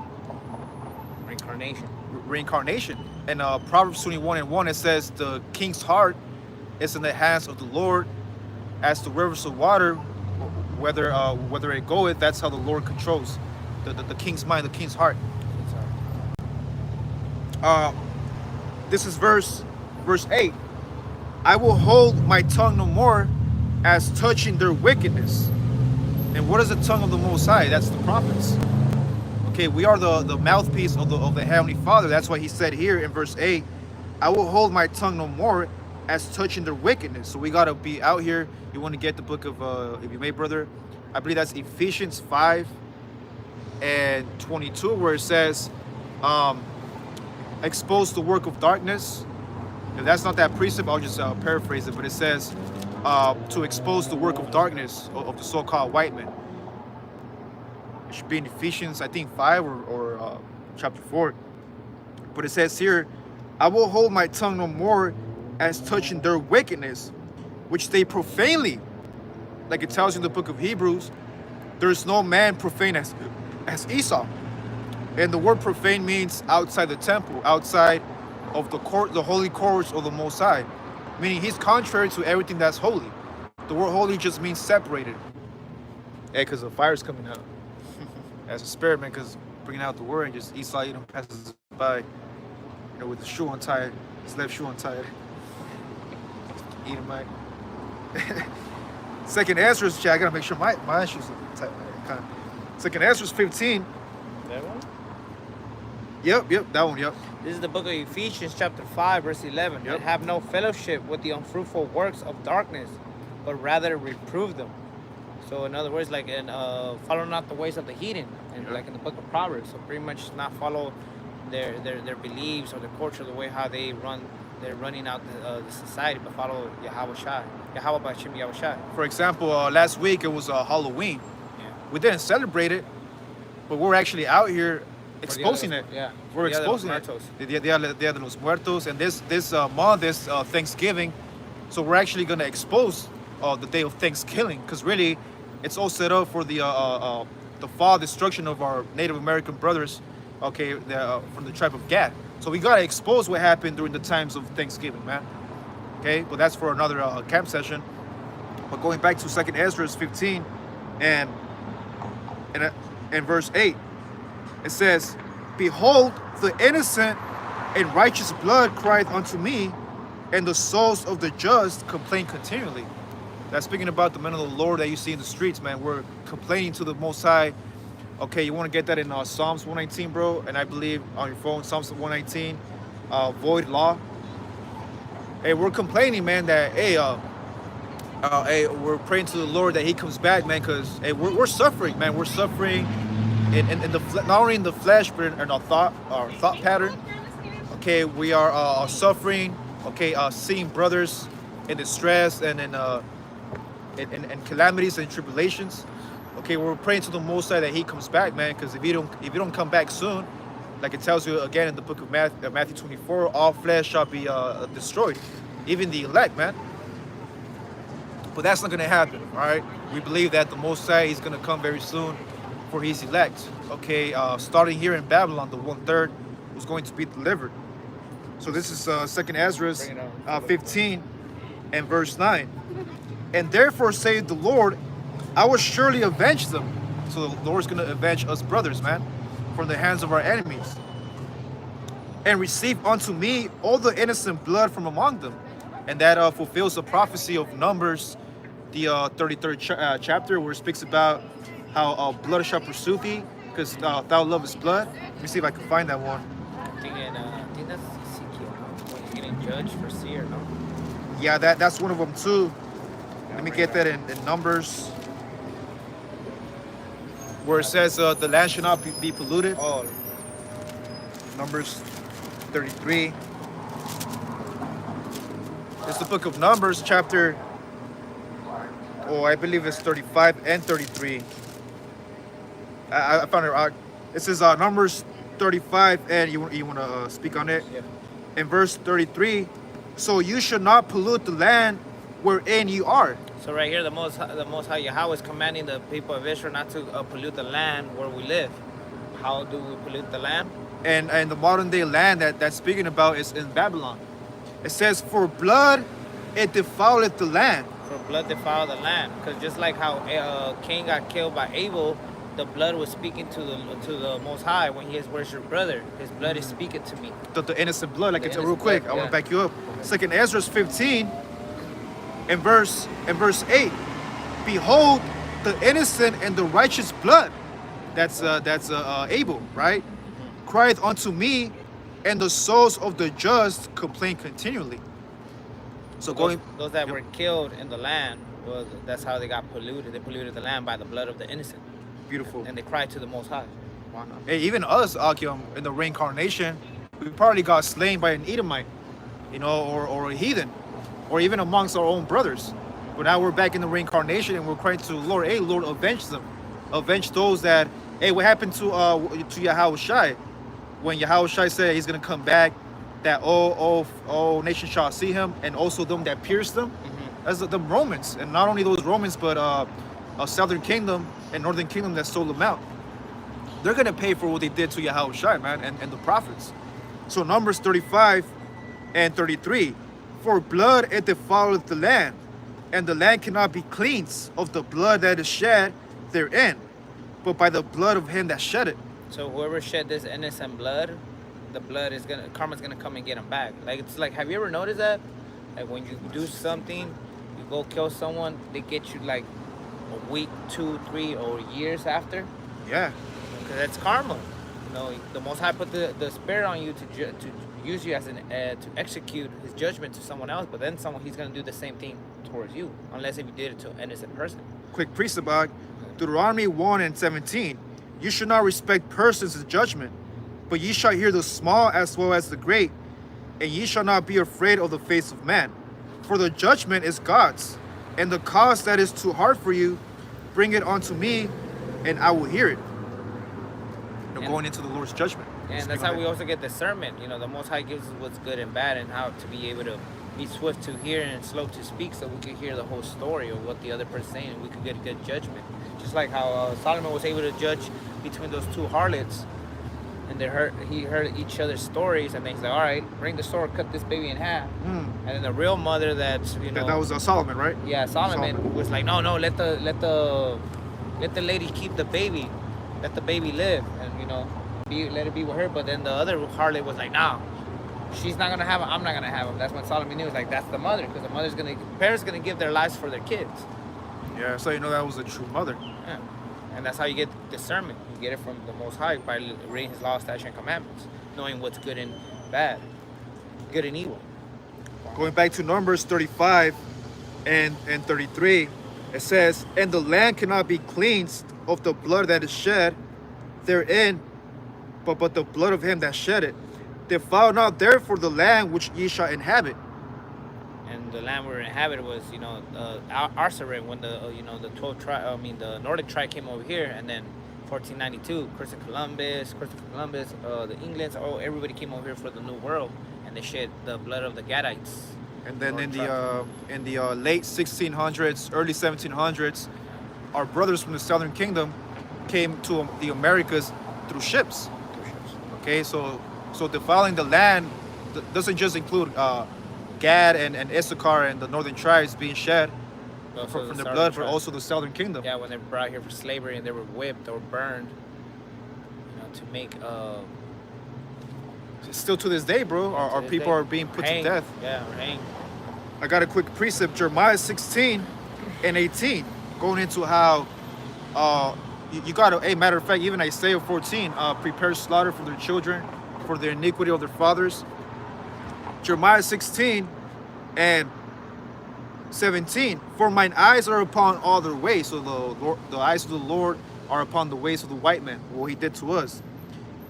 Speaker 1: Reincarnation. And Proverbs 21 and 1, it says, the king's heart is in the hands of the Lord, as the rivers of water, whether it goeth, that's how the Lord controls the king's mind, the king's heart. This is verse 8. I will hold my tongue no more as touching their wickedness. And what is the tongue of the Most High? That's the prophets. Okay, we are the mouthpiece of the Heavenly Father. That's why he said here in verse 8, I will hold my tongue no more as touching their wickedness. So we got to be out here. You want to get the book of, if you may, brother, I believe that's Ephesians 5 and 22, where it says, expose the work of darkness. If that's not that precept, I'll just paraphrase it, but it says to expose the work of darkness of the so-called white men. It should be in Ephesians, I think 5 or chapter 4. But it says here, I will hold my tongue no more as touching their wickedness, which they profanely, like it tells you in the book of Hebrews, there is no man profane as Esau. And the word profane means outside the temple, outside of the court, the holy courts of the Most High, meaning he's contrary to everything that's holy. The word holy just means separated. Yeah, because the fire's coming out. As a spirit, man, because bringing out the word and just Esau, passes by, with his shoe untied, his left shoe untied. Edomite. Second Ezra, I gotta make sure my shoes are tight. Second Ezra 15.
Speaker 2: That one?
Speaker 1: Yep, that one, yep.
Speaker 2: This is the book of Ephesians chapter 5, verse 11.
Speaker 1: Yep.
Speaker 2: And have no fellowship with the unfruitful works of darkness, but rather reprove them. So in other words, like in follow not the ways of the heathen, and like in the book of Proverbs. So pretty much not follow their beliefs or their culture, the way how they're running out the society, but follow Yahweh Shai. Yahweh Bashim Yahweh Shai.
Speaker 1: For example, last week it was Halloween.
Speaker 2: Yeah.
Speaker 1: We didn't celebrate it, but we're actually out here exposing it.
Speaker 2: Yeah.
Speaker 1: We're exposing it. The Dia de los Muertos, and this month, this Thanksgiving. So we're actually gonna expose the day of Thanksgiving, because really, it's all set up for the fall destruction of our Native American brothers, okay, from the tribe of Gad. So we gotta expose what happened during the times of Thanksgiving, man. Okay, but that's for another camp session. But going back to 2 Ezra 15 and verse 8, it says, behold, the innocent and righteous blood crieth unto me, and the souls of the just complain continually. That's speaking about the men of the Lord that you see in the streets, man. We're complaining to the Most High. Okay, you want to get that in Psalms 119, bro? And I believe on your phone, Psalms 119, void law. Hey, we're complaining, man, that, hey, we're praying to the Lord that he comes back, man, because, hey, we're suffering, man. We're suffering in the not only in the flesh, but in our thought pattern. Okay, we are suffering, okay, seeing brothers in distress and in calamities and tribulations. Okay, we're praying to the Most High that he comes back, man, because if you don't come back soon, like it tells you again in the book of Matthew 24, all flesh shall be destroyed, even the elect, man. But that's not going to happen, all right? We believe that the Most High is going to come very soon for his elect. Okay, starting here in Babylon, the 1/3 was going to be delivered. So this is 2 Ezra 15 and verse 9. And therefore saith the Lord, I will surely avenge them. So the Lord's going to avenge us brothers, man, from the hands of our enemies. and receive unto me all the innocent blood from among them. And that fulfills the prophecy of Numbers, the 33rd chapter, where it speaks about how blood shall pursue thee, because thou lovest blood. Let me see if I can find that one.
Speaker 2: I think that's Ezekiel, no? When he's getting judged for seer, no?
Speaker 1: Yeah, that's one of them too. Let me get that in Numbers, where it says the land should not be polluted.
Speaker 2: Oh,
Speaker 1: Numbers 33. It's the book of Numbers, chapter, I believe it's 35 and 33. I found it out. It says Numbers 35, and you want to speak on it?
Speaker 2: yeah.
Speaker 1: In verse 33, so you should not pollute the land wherein you are.
Speaker 2: So right here, the Most High Yahweh is commanding the people of Israel not to pollute the land where we live. How do we pollute the land?
Speaker 1: And the modern day land that's speaking about is in Babylon. It says, for blood it defileth the land.
Speaker 2: For blood defile the land. Because just like how Cain got killed by Abel, the blood was speaking to the Most High when he is, where's your brother? His blood is speaking to me.
Speaker 1: The innocent blood, like
Speaker 2: The
Speaker 1: it's real
Speaker 2: innocent
Speaker 1: quick.
Speaker 2: blood,
Speaker 1: I want
Speaker 2: yeah.
Speaker 1: to back you up. Second Ezra 15, in verse 8, behold the innocent and the righteous blood. That's Abel, right? Crieth unto me, and the souls of the just complain continually. So
Speaker 2: Those that were killed in the land, well, that's how they got polluted. They polluted the land by the blood of the innocent.
Speaker 1: beautiful.
Speaker 2: And they cried to the Most High. Wow.
Speaker 1: Hey, even us, Akim, in the reincarnation, we probably got slain by an Edomite, or a heathen, or even amongst our own brothers. But now we're back in the reincarnation, and we're crying to the Lord, hey, Lord, avenge them. Avenge those that, hey, what happened to Yahushai? When Yahushai said he's going to come back, that all nations shall see him, and also them that pierced them.
Speaker 2: Mm-hmm.
Speaker 1: That's the Romans. And not only those Romans, but a southern kingdom and northern kingdom that sold them out. They're going to pay for what they did to Yahushai, man, and the prophets. So Numbers 35 and 33. For blood it defileth the land, and the land cannot be cleansed of the blood that is shed therein, but by the blood of him that shed it.
Speaker 2: So whoever shed this innocent blood, the blood is karma's gonna come and get them back. Like, it's like, have you ever noticed that? Like, when you do something, you go kill someone, they get you like a week, 2, 3, or years after.
Speaker 1: Yeah.
Speaker 2: Because that's karma. The Most High put the spirit on you to use you as to execute his judgment to someone else, but then he's gonna do the same thing towards you, unless if you did it to an innocent person.
Speaker 1: Quick precept, Deuteronomy 1 and 17. You should not respect persons in judgment, but ye shall hear the small as well as the great, and ye shall not be afraid of the face of man. For the judgment is God's, and the cause that is too hard for you, bring it unto me, and I will hear it. Going into the Lord's judgment.
Speaker 2: And that's how we also get discernment. The Most High gives us what's good and bad, and how to be able to be swift to hear and slow to speak, so we can hear the whole story of what the other person's saying, and we could get a good judgment. Just like how Solomon was able to judge between those two harlots, and he heard each other's stories, and then he's like, all right, bring the sword, cut this baby in half. And then the real mother that
Speaker 1: was Solomon, right?
Speaker 2: Yeah, Solomon was like, no, let the lady keep the baby, let the baby live, and let it be with her. But then the other harlot was like, nah, she's not gonna have him, I'm not gonna have him. That's when Solomon knew, like, that's the mother, because parents gonna give their lives for their kids.
Speaker 1: Yeah, so that was a true mother.
Speaker 2: Yeah. And that's how you get discernment. You get it from the Most High by reading his law, statutes, and commandments, knowing what's good and bad, good and evil.
Speaker 1: Going back to Numbers 35 and 33, it says, and the land cannot be cleansed of the blood that is shed therein, but the blood of him that shed it. Defile not therefore the land which ye shall inhabit.
Speaker 2: And the land we inhabited was, Arsarid, when the 12 tribe, the Nordic tribe came over here, and then 1492, Christopher Columbus, the Englands, everybody came over here for the New World, and they shed the blood of the Gadites.
Speaker 1: And then in the late 1600s, early 1700s, our brothers from the Southern Kingdom came to the Americas through ships. Okay, so defiling the land doesn't just include Gad and Issachar and the northern tribes being shed from the blood, but also the Southern Kingdom.
Speaker 2: Yeah, when they were brought here for slavery and they were whipped or burned, to make
Speaker 1: Still to this day, bro, our people are being put to death.
Speaker 2: Yeah, or hanged.
Speaker 1: I got a quick precept, Jeremiah 16 and 18, going into how you got to, hey, matter of fact, even Isaiah 14, prepare slaughter for their children, for the iniquity of their fathers. Jeremiah 16 and 17, for mine eyes are upon all their ways. So the eyes of the Lord are upon the ways of the white man, what he did to us.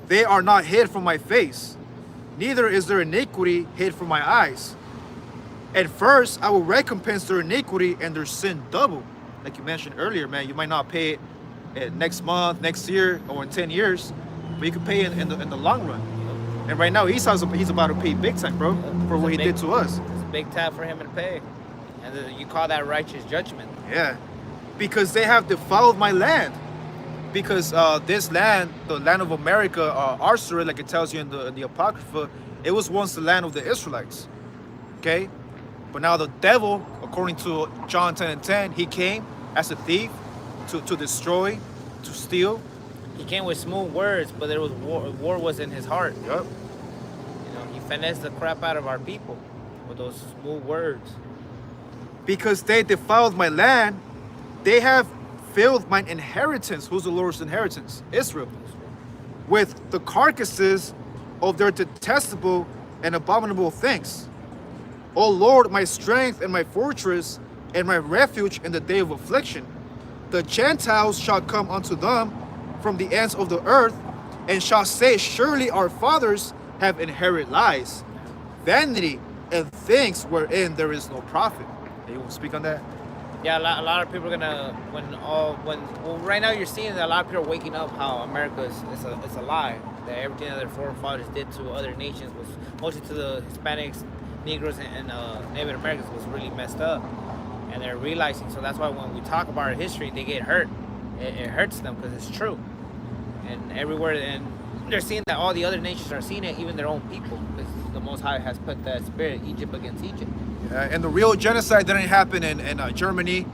Speaker 1: They are not hid from my face, neither is their iniquity hid from my eyes. At first, I will recompense their iniquity and their sin double. Like you mentioned earlier, man, you might not pay it next month, next year, or in 10 years, but you can pay it in the long run. And right now, he's about to pay big time, bro, for what he did to us.
Speaker 2: It's a big tab for him to pay. And you call that righteous judgment.
Speaker 1: Yeah, because they have defiled my land. Because this land, the land of America, our story, like it tells you in the Apocrypha, it was once the land of the Israelites. Okay? But now the devil, according to John 10 and 10, he came as a thief to destroy, to steal.
Speaker 2: He came with smooth words, but there was war was in his heart.
Speaker 1: Yep.
Speaker 2: You know, he finessed the crap out of our people with those smooth words.
Speaker 1: Because they defiled my land, they have filled mine inheritance. Who's the Lord's inheritance? Israel. With the carcasses of their detestable and abominable things. O Lord, my strength and my fortress and my refuge in the day of affliction. The Gentiles shall come unto them from the ends of the earth, and shall say, surely our fathers have inherited lies, vanity, and things wherein there is no profit. You want to speak on that?
Speaker 2: Yeah, a lot of people are gonna well, right now you're seeing that a lot of people are waking up how America is a lie, that everything that their forefathers did to other nations was mostly to the Hispanics, Negroes, and Native Americans was really messed up, and they're realizing. So that's why when we talk about our history, they get hurt. It hurts them because it's true, and everywhere, and they're seeing that all the other nations are seeing it, even their own people, because the Most High has put that spirit, Egypt against Egypt.
Speaker 1: Yeah, and the real genocide didn't happen in Germany.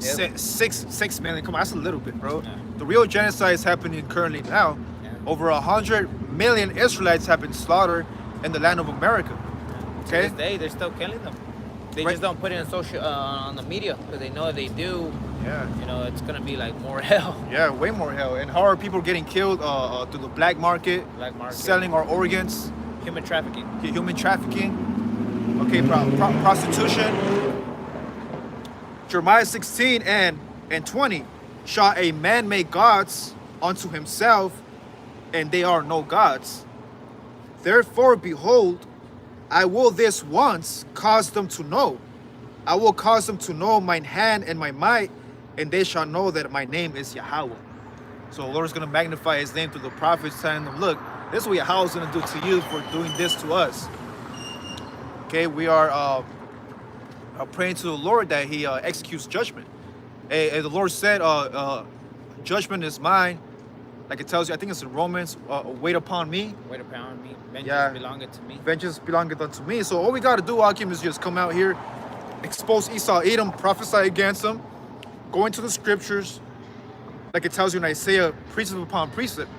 Speaker 2: Yep.
Speaker 1: 6 million. Come on, that's a little bit, bro.
Speaker 2: Yeah.
Speaker 1: The real genocide is happening currently now.
Speaker 2: Yeah.
Speaker 1: Over 100 million Israelites have been slaughtered in the land of America.
Speaker 2: To
Speaker 1: Okay.
Speaker 2: this day, they're still killing them. They
Speaker 1: Right.
Speaker 2: just don't put it in social on the media because they know if they do,
Speaker 1: Yeah.
Speaker 2: you know, it's gonna be like more hell.
Speaker 1: Yeah, way more hell. And how are people getting killed through the black market,
Speaker 2: Black market,
Speaker 1: selling our organs,
Speaker 2: human trafficking.
Speaker 1: human trafficking, okay, prostitution. Jeremiah 16 and 20, shall a man make gods unto himself, and they are no gods. Therefore, behold, I will this once cause them to know. I will cause them to know mine hand and my might, and they shall know that my name is Yahweh. So the Lord is going to magnify his name through the prophets, telling them, look, this is what Yahweh is going to do to you for doing this to us. Okay, we are praying to the Lord that he executes judgment. And the Lord said, judgment is mine. Like it tells you, I think it's in Romans, wait upon me.
Speaker 2: Wait upon me. Vengeance
Speaker 1: Yeah.
Speaker 2: belongeth to me.
Speaker 1: Vengeance belongeth unto me. So all we got to do, Akim, is just come out here, expose Esau, Edom, prophesy against them, go into the scriptures, like it tells you in Isaiah, precept upon precept.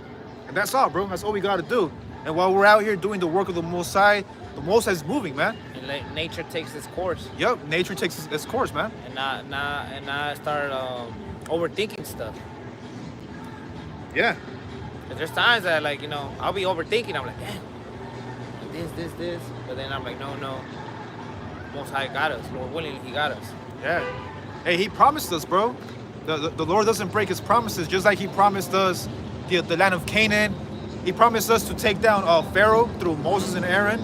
Speaker 1: And that's all, bro. That's all we got to do. And while we're out here doing the work of the Most High is moving, man.
Speaker 2: And nature takes its course.
Speaker 1: Yep, nature takes its course, man.
Speaker 2: And not start overthinking stuff.
Speaker 1: Yeah.
Speaker 2: 'Cause there's times that, like, you know, I'll be overthinking. I'm like, damn, this. But then I'm like, no. Most High got us. Lord willing, he got us.
Speaker 1: Yeah. Hey, he promised us, bro. The Lord doesn't break his promises, just like he promised us the land of Canaan. He promised us to take down Pharaoh through Moses and Aaron.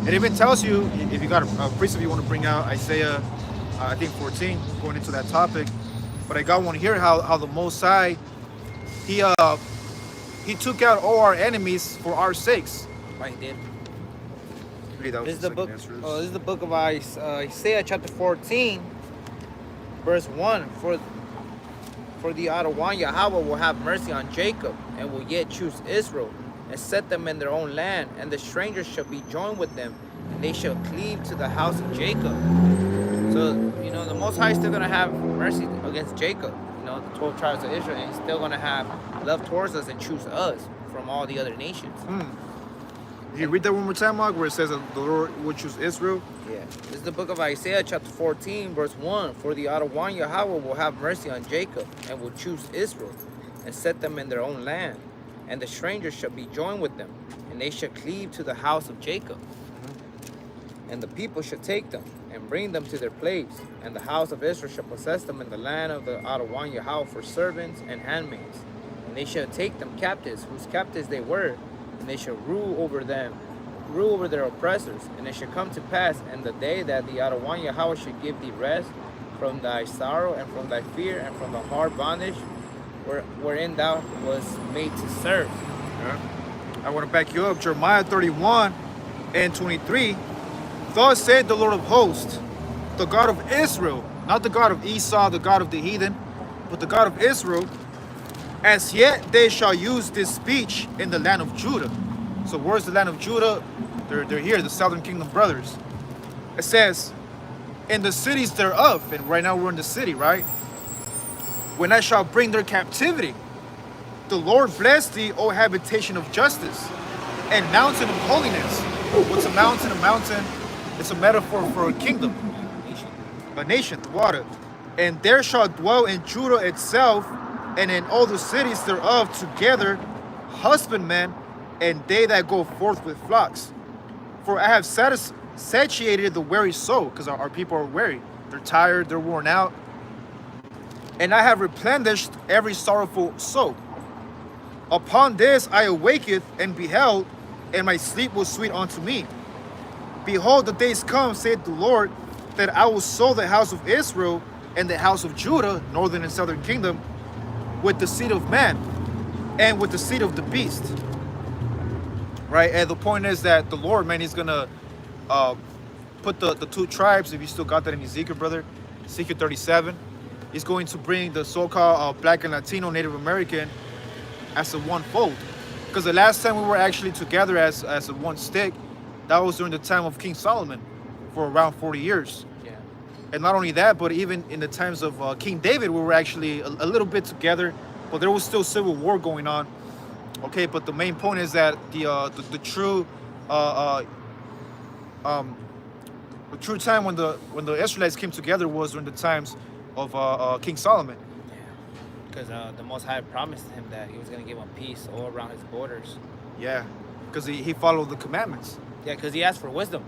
Speaker 1: It even tells you, if you got a precept you want to bring out, Isaiah, I think 14, going into that topic. But I got one here, how the Most High, he took out all our enemies for our sakes.
Speaker 2: Right, he did.
Speaker 1: Read that
Speaker 2: This is the book.
Speaker 1: Exodus.
Speaker 2: This is the book of Isaiah, chapter 14, verse 1. For the Adawan Yahweh will have mercy on Jacob, and will yet choose Israel, and set them in their own land, and the strangers shall be joined with them, and they shall cleave to the house of Jacob. So, you know, the Most High is still going to have mercy against Jacob, you know, the 12 tribes of Israel, and he's still going to have love towards us and choose us from all the other nations.
Speaker 1: You read that one more time, Mark, where it says that the Lord will choose Israel.
Speaker 2: Yeah, this is the book of Isaiah, chapter 14, verse 1. For the Adawan Yahweh will have mercy on Jacob, and will choose Israel, and set them in their own land. And the strangers shall be joined with them, and they shall cleave to the house of Jacob. And the people shall take them, and bring them to their place. And the house of Israel shall possess them in the land of the Adawan Yahweh for servants and handmaids. And they shall take them captives, whose captives they were, and they shall rule over them, rule over their oppressors. And it shall come to pass in the day that the Adawan Yahweh shall give thee rest from thy sorrow, and from thy fear, and from the hard bondage wherein thou was made to serve.
Speaker 1: Yeah. I want to back you up. Jeremiah 31 and 23. Thus said the Lord of hosts, the God of Israel, not the God of Esau, the God of the heathen, but the God of Israel. As yet they shall use this speech in the land of Judah. So where's the land of Judah? They're here, the southern kingdom brothers. It says, in the cities thereof, and right now we're in the city, right? When I shall bring their captivity, the Lord bless thee, O habitation of justice, and mountain of holiness. What's a mountain? A mountain, it's a metaphor for a kingdom, a nation, the water. And there shall dwell in Judah itself, and in all the cities thereof together, husbandmen, and they that go forth with flocks. For I have satiated the weary soul, because our people are weary. They're tired, they're worn out. And I have replenished every sorrowful soul. Upon this I awaketh and beheld, and my sleep was sweet unto me. Behold, the days come, saith the Lord, that I will sow the house of Israel and the house of Judah, northern and southern kingdom, with the seed of man and with the seed of the beast. Right? And the point is that the Lord, man, he's going to put the two tribes, if you still got that in Ezekiel, brother, Ezekiel 37, he's going to bring the so-called black and Latino Native American as a one fold. Because the last time we were actually together as a one stick, that was during the time of King Solomon for around 40 years.
Speaker 2: Yeah.
Speaker 1: And not only that, but even in the times of King David, we were actually a little bit together, but there was still civil war going on. Okay, but the main point is that the true time when the Israelites came together was during the times of King Solomon.
Speaker 2: Yeah. Because the Most High promised him that he was going to give him peace all around his borders.
Speaker 1: Yeah, because he followed the commandments.
Speaker 2: Yeah, because he asked for wisdom.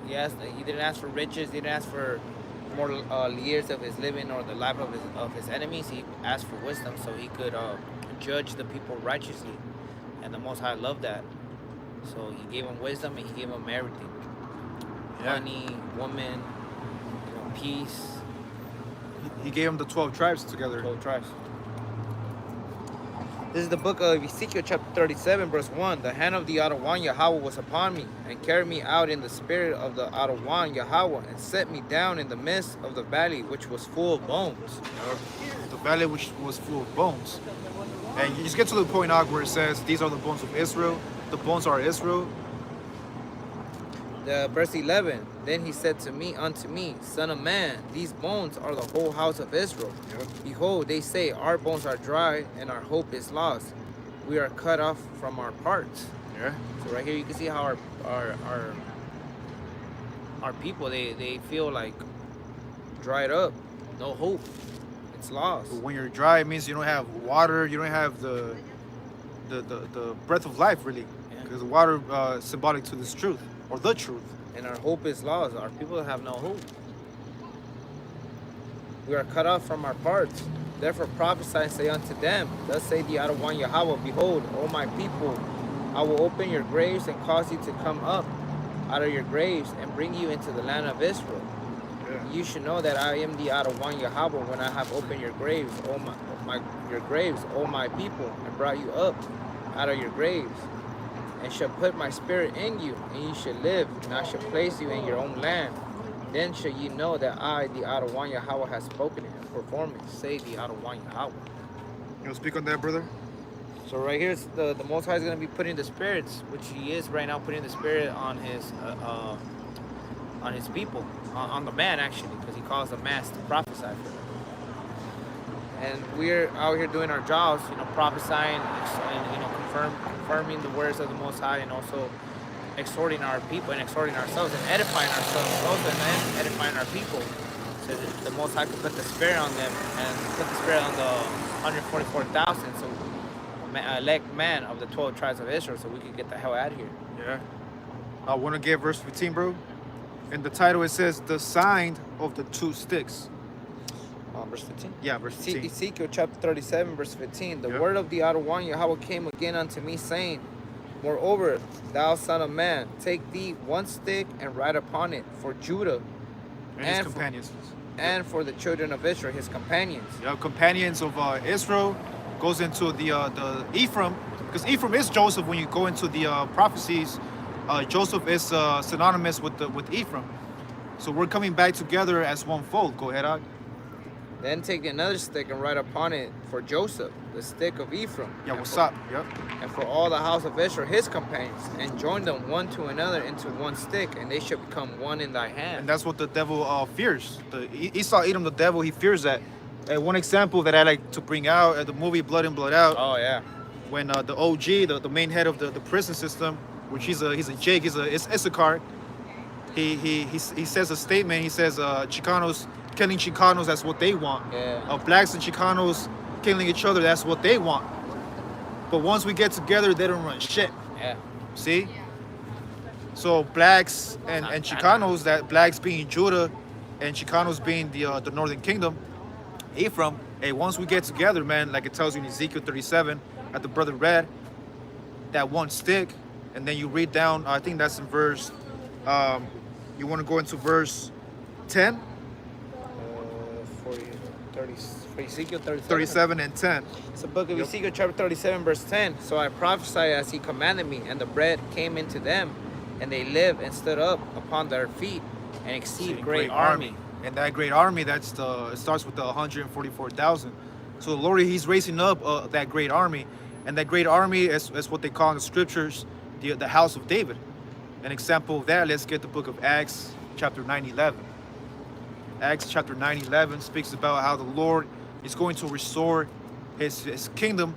Speaker 2: He didn't ask for riches. He didn't ask for more years of his living or the life of his enemies. He asked for wisdom so he could judge the people righteously. And the Most High loved that. So he gave him wisdom and he gave him everything. Yeah. Money, woman, peace.
Speaker 1: He gave him the 12 tribes together.
Speaker 2: 12 tribes. This is the book of Ezekiel chapter 37, verse 1. The hand of the Adawan Yahweh was upon me, and carried me out in the spirit of the Adawan Yahweh, and set me down in the midst of the valley, which was full of bones.
Speaker 1: The valley which was full of bones. And you just get to the point out where it says, these are the bones of Israel. The bones are Israel.
Speaker 2: Verse 11. Then he said unto me, Son of man, these bones are the whole house of Israel. Yep. Behold, they say, our bones are dry, and our hope is lost. We are cut off from our parts.
Speaker 1: Yeah.
Speaker 2: So right here you can see how our people, they feel like dried up, no hope. It's lost.
Speaker 1: But when you're dry, it means you don't have water, you don't have the breath of life, really. Because the water is symbolic to this truth, or the truth.
Speaker 2: And our hope is lost. Our people have no hope. We are cut off from our parts. Therefore prophesy and say unto them, thus say the Adawan Yahweh, behold, O my people, I will open your graves and cause you to come up out of your graves and bring you into the land of Israel. Yeah. You should know that I am the Adawan Yahweh when I have opened your graves, your graves, O my people, and brought you up out of your graves. And shall put my spirit in you, and you shall live, and I shall place you in your own land. Then shall you know that I, the Adawan Yahweh, has spoken it and performed it, say the Adawan Yahweh.
Speaker 1: You want to speak on that, brother?
Speaker 2: So right here, the Most High is going to be putting the spirits, which he is right now putting the spirit on his people, on the man actually, because he calls the mass to prophesy for them. And we're out here doing our jobs, prophesying and confirming the words of the Most High, and also exhorting our people and exhorting ourselves and edifying ourselves also and edifying our people. So that the Most High could put the Spirit on them and put the Spirit on the 144,000. So elect man of the 12 tribes of Israel, so we could get the hell out of here.
Speaker 1: Yeah. I want to get verse 15, bro. In the title, it says, the sign of the two sticks.
Speaker 2: Verse 15?
Speaker 1: Yeah, verse 15.
Speaker 2: Ezekiel chapter 37, verse 15. The
Speaker 1: Yep.
Speaker 2: word of the outer one, Yahweh, came again unto me, saying, moreover, thou son of man, take thee one stick and write upon it for Judah
Speaker 1: And his companions.
Speaker 2: and for the children of Israel, his companions.
Speaker 1: Yeah, companions of Israel goes into the Ephraim, because Ephraim is Joseph. When you go into the prophecies, Joseph is synonymous with Ephraim. So we're coming back together as one fold. Go ahead, Og.
Speaker 2: Then take another stick and write upon it for Joseph, the stick of Ephraim.
Speaker 1: Yeah,
Speaker 2: and
Speaker 1: what's
Speaker 2: for-
Speaker 1: up? Yep.
Speaker 2: And for all the house of Israel, his companions, and join them one to another into one stick, and they shall become one in thy hand.
Speaker 1: And that's what the devil fears. Esau, Edom, the devil, he fears that. One example that I like to bring out at the movie Blood In, Blood Out,
Speaker 2: Oh yeah.
Speaker 1: when the OG, the main head of the prison system, which he's a Jake, he's Issachar, he says a statement. He says Chicanos killing Chicanos, that's what they want.
Speaker 2: Yeah.
Speaker 1: Blacks and Chicanos killing each other, that's what they want. But once we get together, they don't run shit.
Speaker 2: Yeah.
Speaker 1: See? So blacks and Chicanos, that blacks being Judah and Chicanos being the northern kingdom, Ephraim, hey, once we get together, man, like it tells you in Ezekiel 37, at the brother read, that one stick, and then you read down, I think that's in verse, you want to go into verse 10?
Speaker 2: For Ezekiel 37.
Speaker 1: 37 and 10.
Speaker 2: It's the book of
Speaker 1: Yep.
Speaker 2: Ezekiel chapter 37 verse 10. So I prophesied as he commanded me, and the bread came into them, and they lived and stood up upon their feet, and exceed great army.
Speaker 1: And that great army, it starts with the 144,000. So the Lord, he's raising up that great army. And that great army is what they call in the scriptures, the house of David. An example of that, let's get the book of Acts chapter 9:11. Acts chapter 9:11 speaks about how the Lord is going to restore his kingdom,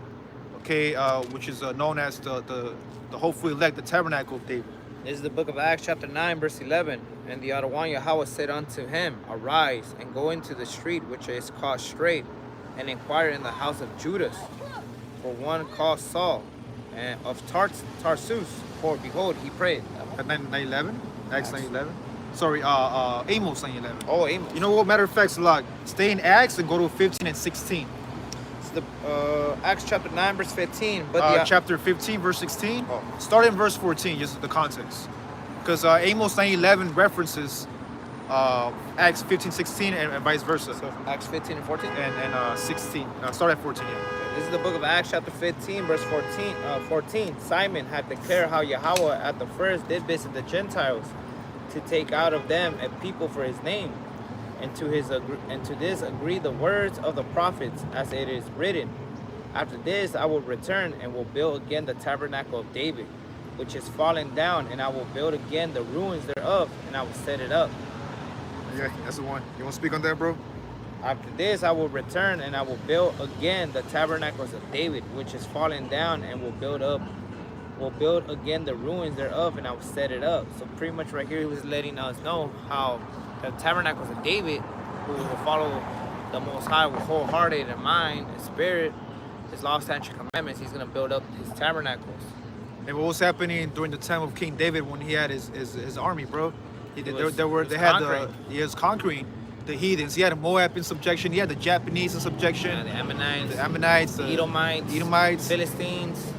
Speaker 1: okay, which is known as the hopefully elect, the tabernacle of David.
Speaker 2: This is the book of Acts chapter 9 verse 11. And the Adawan Yahweh said unto him, arise and go into the street which is called Straight, and inquire in the house of Judas for one called Saul, and of Tarsus, for behold he prayed.
Speaker 1: At 9:11, Acts 9:11. Sorry, Amos 9:11.
Speaker 2: Oh, Amos.
Speaker 1: You know what? Matter of fact, Salak, stay in Acts and go to 15 and 16.
Speaker 2: It's the Acts chapter 9 verse 15. But
Speaker 1: Chapter 15, verse 16.
Speaker 2: Oh.
Speaker 1: Start in verse 14, just the context. Because Amos 9:11 references Acts 15, 16, and vice versa.
Speaker 2: so Acts 15 and 14.
Speaker 1: And 16. Start at 14, yeah.
Speaker 2: This is the book of Acts chapter 15 verse 14. Simon had declared how Yahweh at the first did visit the Gentiles to take out of them a people for his name, and to this agree the words of the prophets, as it is written, after this I will return and will build again the tabernacle of David, which is fallen down, and I will build again the ruins thereof, and I will set it up.
Speaker 1: Yeah, that's the one. You want to speak on that, bro?
Speaker 2: After this I will return and I will build again the tabernacles of David, which is fallen down, and will build again the ruins thereof, and I will set it up. So pretty much right here he was letting us know how the tabernacles of David, who will follow the Most High with wholehearted and mind and spirit, his law, statutes, and commandments, he's going to build up his tabernacles.
Speaker 1: And what was happening during the time of King David when he had his army, bro? He was conquering the heathens. He had Moab in subjection. He had the Japanese in subjection.
Speaker 2: The Ammonites,
Speaker 1: the
Speaker 2: the Edomites,
Speaker 1: Edomites.
Speaker 2: Philistines.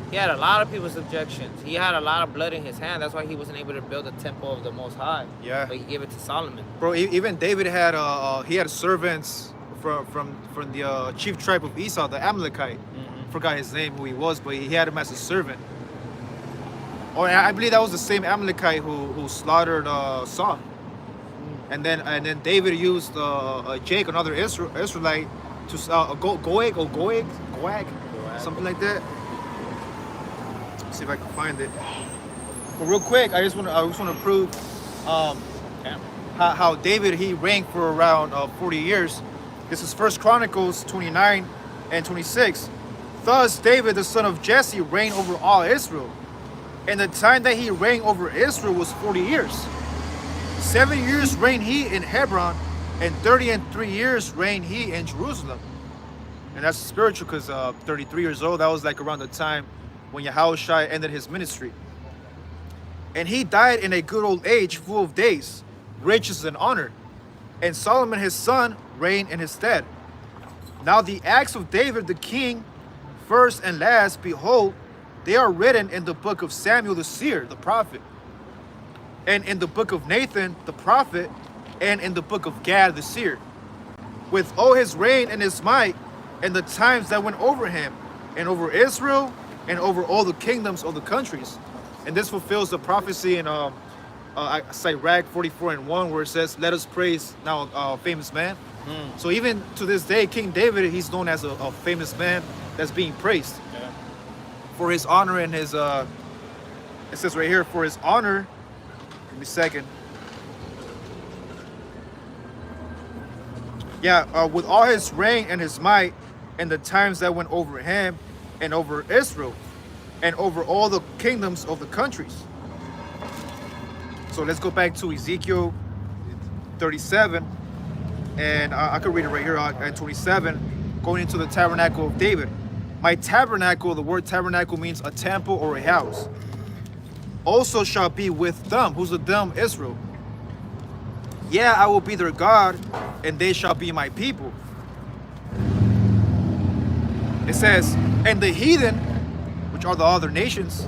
Speaker 2: He had a lot of people's objections. He had a lot of blood in his hand. That's why he wasn't able to build the temple of the Most High.
Speaker 1: Yeah.
Speaker 2: But he gave it to Solomon.
Speaker 1: Bro, even David had servants from the chief tribe of Esau, the Amalekite. Forgot his name, who he was, but he had him as a servant. Oh, and I believe that was the same Amalekite who slaughtered Saul. And then David used Jake, another Israelite, to Goag, something like that. Let's see if I can find it. But real quick, I just want to prove how David, he reigned for around 40 years. This is 1 Chronicles 29 and 26. Thus David, the son of Jesse, reigned over all Israel. And the time that he reigned over Israel was 40 years. 7 years reigned he in Hebron, and 33 years reigned he in Jerusalem. And that's spiritual because 33 years old, that was like around the time when Yahushua ended his ministry. And he died in a good old age, full of days, riches and honor. And Solomon his son reigned in his stead. Now the acts of David the king, first and last, behold, they are written in the book of Samuel the seer, the prophet, and in the book of Nathan the prophet, and in the book of Gad the seer, with all his reign and his might, and the times that went over him, and over Israel, and over all the kingdoms of the countries. And this fulfills the prophecy in Sirach 44:1, where it says, "Let us praise now a famous man." So even to this day, King David, he's known as a famous man that's being praised for his honor and his. It says right here, for his honor. Give me a second. Yeah, with all his reign and his might, and the times that went over him, and over Israel, and over all the kingdoms of the countries. So let's go back to Ezekiel 37, and I could read it right here at 27, going into the tabernacle of David. My tabernacle, the word tabernacle means a temple or a house, also shall be with them. Who's the them? Israel. Yeah, I will be their God, and they shall be my people. It says, and the heathen, which are the other nations,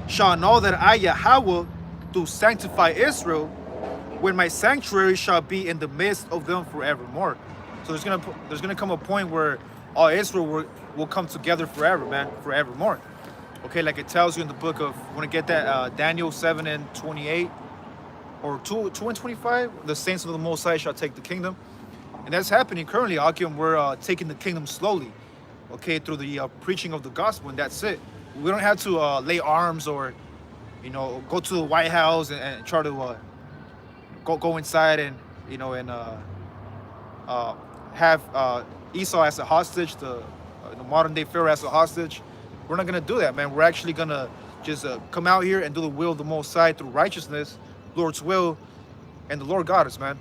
Speaker 1: shall know that I, Yahweh, do sanctify Israel, when my sanctuary shall be in the midst of them forevermore. So there's gonna come a point where all Israel will come together forever, man, forevermore. Okay, like it tells you in the book of, want to get that, Daniel 7:28, or 2:25, the saints of the Most High shall take the kingdom. And that's happening currently, Akim. We're taking the kingdom slowly, okay, through the preaching of the gospel, and that's it. We don't have to lay arms or, you know, go to the White House and try to go inside and, you know, and have Esau as a hostage, the modern day Pharaoh as a hostage. We're not gonna do that, man. We're actually gonna just come out here and do the will of the Most High through righteousness, Lord's will, and the Lord got us, man.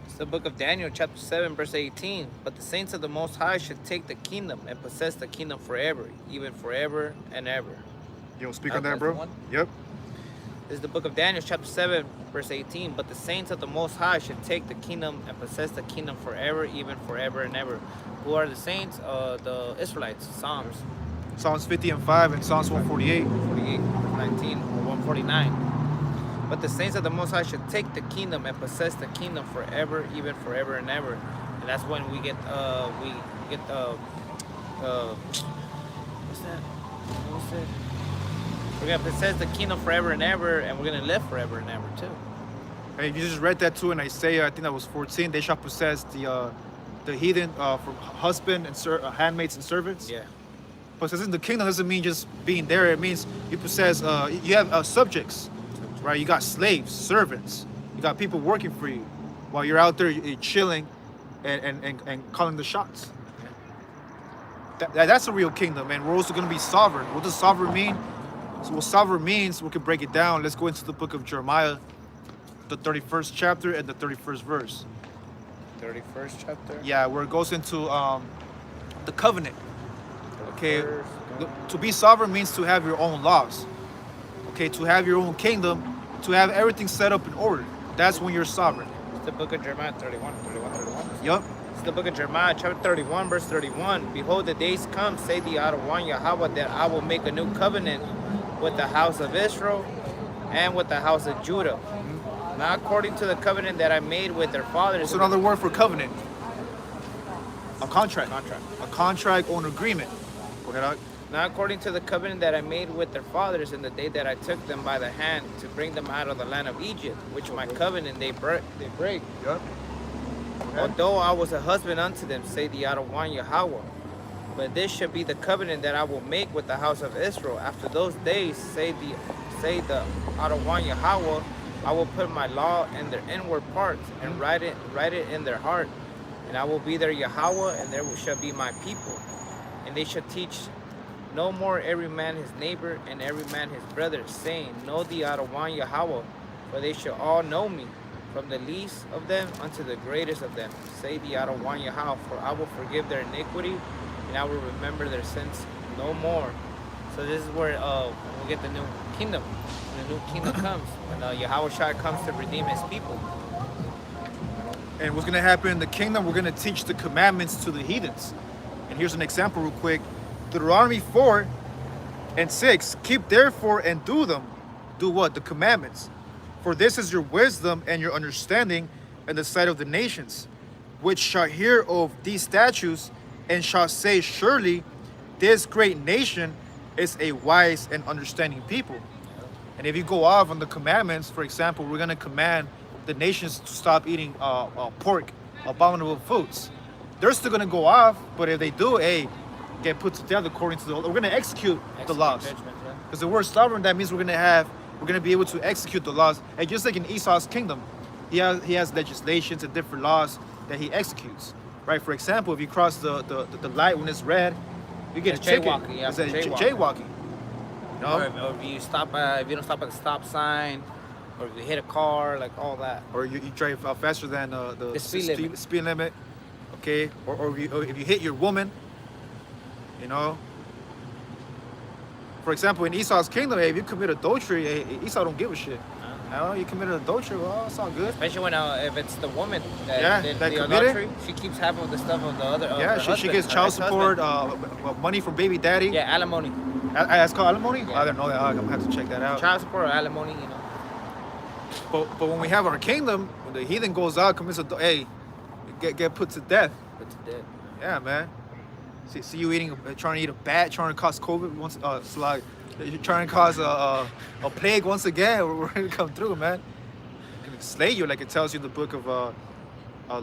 Speaker 2: It's the book of Daniel, chapter 7, verse 18. But the saints of the Most High should take the kingdom and possess the kingdom forever, even forever and ever.
Speaker 1: You want to speak on that, bro? Yep.
Speaker 2: This is the book of Daniel, chapter 7, verse 18. But the saints of the Most High should take the kingdom and possess the kingdom forever, even forever and ever. Who are the saints? The Israelites.
Speaker 1: Psalms 50:5 and Psalms 148.
Speaker 2: 48, 19, or 149. But the saints of the Most High should take the kingdom and possess the kingdom forever, even forever and ever. And that's when we get what's that? What's that? We're gonna possess the kingdom forever and ever, and we're gonna live forever and ever too.
Speaker 1: Hey, you just read that too in Isaiah. I think that was 14. They shall possess the heathen for husband and handmaids and servants.
Speaker 2: Yeah.
Speaker 1: Possessing the kingdom doesn't mean just being there. It means you possess. You have subjects, right? You got slaves, servants. You got people working for you while you're out there you're chilling and calling the shots. That's a real kingdom, man. We're also going to be sovereign. What does sovereign mean? So what sovereign means, we can break it down. Let's go into the book of Jeremiah, the 31st chapter and the 31st verse.
Speaker 2: 31st chapter?
Speaker 1: Yeah, where it goes into the covenant. Okay, to be sovereign means to have your own laws. Okay, to have your own kingdom, to have everything set up in order. That's when you're sovereign.
Speaker 2: It's the book of Jeremiah 31.
Speaker 1: Yup.
Speaker 2: It's the book of Jeremiah, chapter 31, verse 31. Behold, the days come, say the Adonai Yahweh, that I will make a new covenant with the house of Israel and with the house of Judah. Not according to the covenant that I made with their fathers.
Speaker 1: What's another word for covenant? A contract.
Speaker 2: Contract.
Speaker 1: A contract or an agreement. Go ahead, Alex.
Speaker 2: Not according to the covenant that I made with their fathers in the day that I took them by the hand to bring them out of the land of Egypt, which my covenant they break.
Speaker 1: Yep. Okay.
Speaker 2: Although I was a husband unto them, say the Adonai Yahweh. But this shall be the covenant that I will make with the house of Israel. After those days, say the Adonai Yahweh, I will put my law in their inward parts and write it in their heart. And I will be their Yahweh, and there shall be my people. And they shall teach no more every man his neighbor and every man his brother, saying, Know the Adawan Yahweh, for they shall all know me, from the least of them unto the greatest of them. Say the Adawan Yahweh, for I will forgive their iniquity, and I will remember their sins no more. So this is where we get the new kingdom. When the new kingdom comes, when Yahweh Shai comes to redeem his people.
Speaker 1: And what's going to happen in the kingdom, we're going to teach the commandments to the heathens. And here's an example real quick. Deuteronomy 4:6. Keep therefore and do them. Do what? The commandments. For this is your wisdom and your understanding in the sight of the nations, which shall hear of these statutes and shall say, Surely this great nation is a wise and understanding people. And if you go off on the commandments, for example, we're going to command the nations to stop eating pork, abominable foods. They're still going to go off, but if they do, hey, get put to death according to the law. We're going to execute the laws. Because the word sovereign, that means we're going to be able to execute the laws. And just like in Esau's kingdom, he has legislations and different laws that he executes. Right? For example, if you cross the light when it's red, you get a ticket.
Speaker 2: Jaywalking, yeah,
Speaker 1: It's a
Speaker 2: jaywalking.
Speaker 1: You know?
Speaker 2: Or if you stop, if you don't stop at the stop sign, or if you hit a car, like all that.
Speaker 1: Or you drive faster than the
Speaker 2: speed
Speaker 1: limit. Okay? Or if you hit your woman, you know. For example, in Esau's kingdom, hey, if you commit adultery, hey, Esau don't give a shit. You committed adultery, well, it's all good.
Speaker 2: Especially when if it's the woman that did
Speaker 1: that
Speaker 2: the adultery, she keeps having the stuff of the other.
Speaker 1: She gets child support, money from baby daddy.
Speaker 2: Yeah, alimony.
Speaker 1: That's called alimony?
Speaker 2: Yeah.
Speaker 1: I don't know that. I'm gonna have to check that out.
Speaker 2: Child support or alimony, you know.
Speaker 1: But when we have our kingdom, when the heathen goes out, commits get put to death.
Speaker 2: Put to death.
Speaker 1: Yeah, man. See you trying to eat a bat, trying to cause COVID once. It's like you're trying to cause a plague once again. We're gonna come through, man. We're gonna slay you, like it tells you in the book of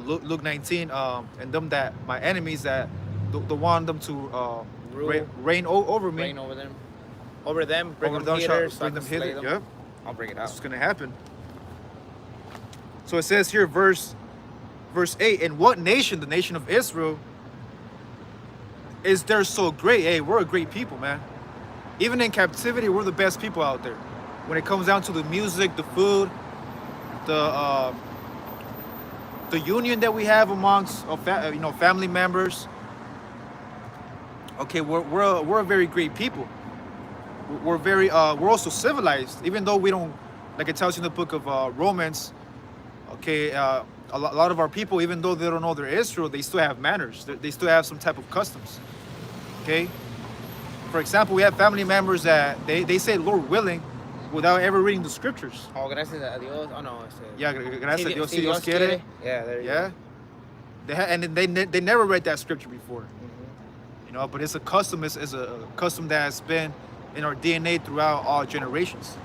Speaker 1: Luke 19. And them that my enemies that don't want them to reign over me.
Speaker 2: Reign over them. Bring them hither.
Speaker 1: Bring them hither. Yep.
Speaker 2: I'll bring it out.
Speaker 1: That's what's gonna happen. So it says here, verse 8. In what nation, the nation of Israel, is there so great? Hey, we're a great people, man. Even in captivity, we're the best people out there. When it comes down to the music, the food, the union that we have amongst family members. Okay, we're a very great people. We're also civilized, even though we don't, like it tells you in the book of Romans. Okay, a lot of our people, even though they don't know they're Israel, they still have manners. They still have some type of customs. Okay, for example, we have family members that they say Lord willing, without ever reading the scriptures.
Speaker 2: Oh, gracias a Dios. Oh no.
Speaker 1: Yeah, gracias a Dios. Si Dios quiere.
Speaker 2: Yeah, there you
Speaker 1: go. And they never read that scripture before. Mm-hmm. You know, but it's a custom. It's a custom that has been in our DNA throughout all generations.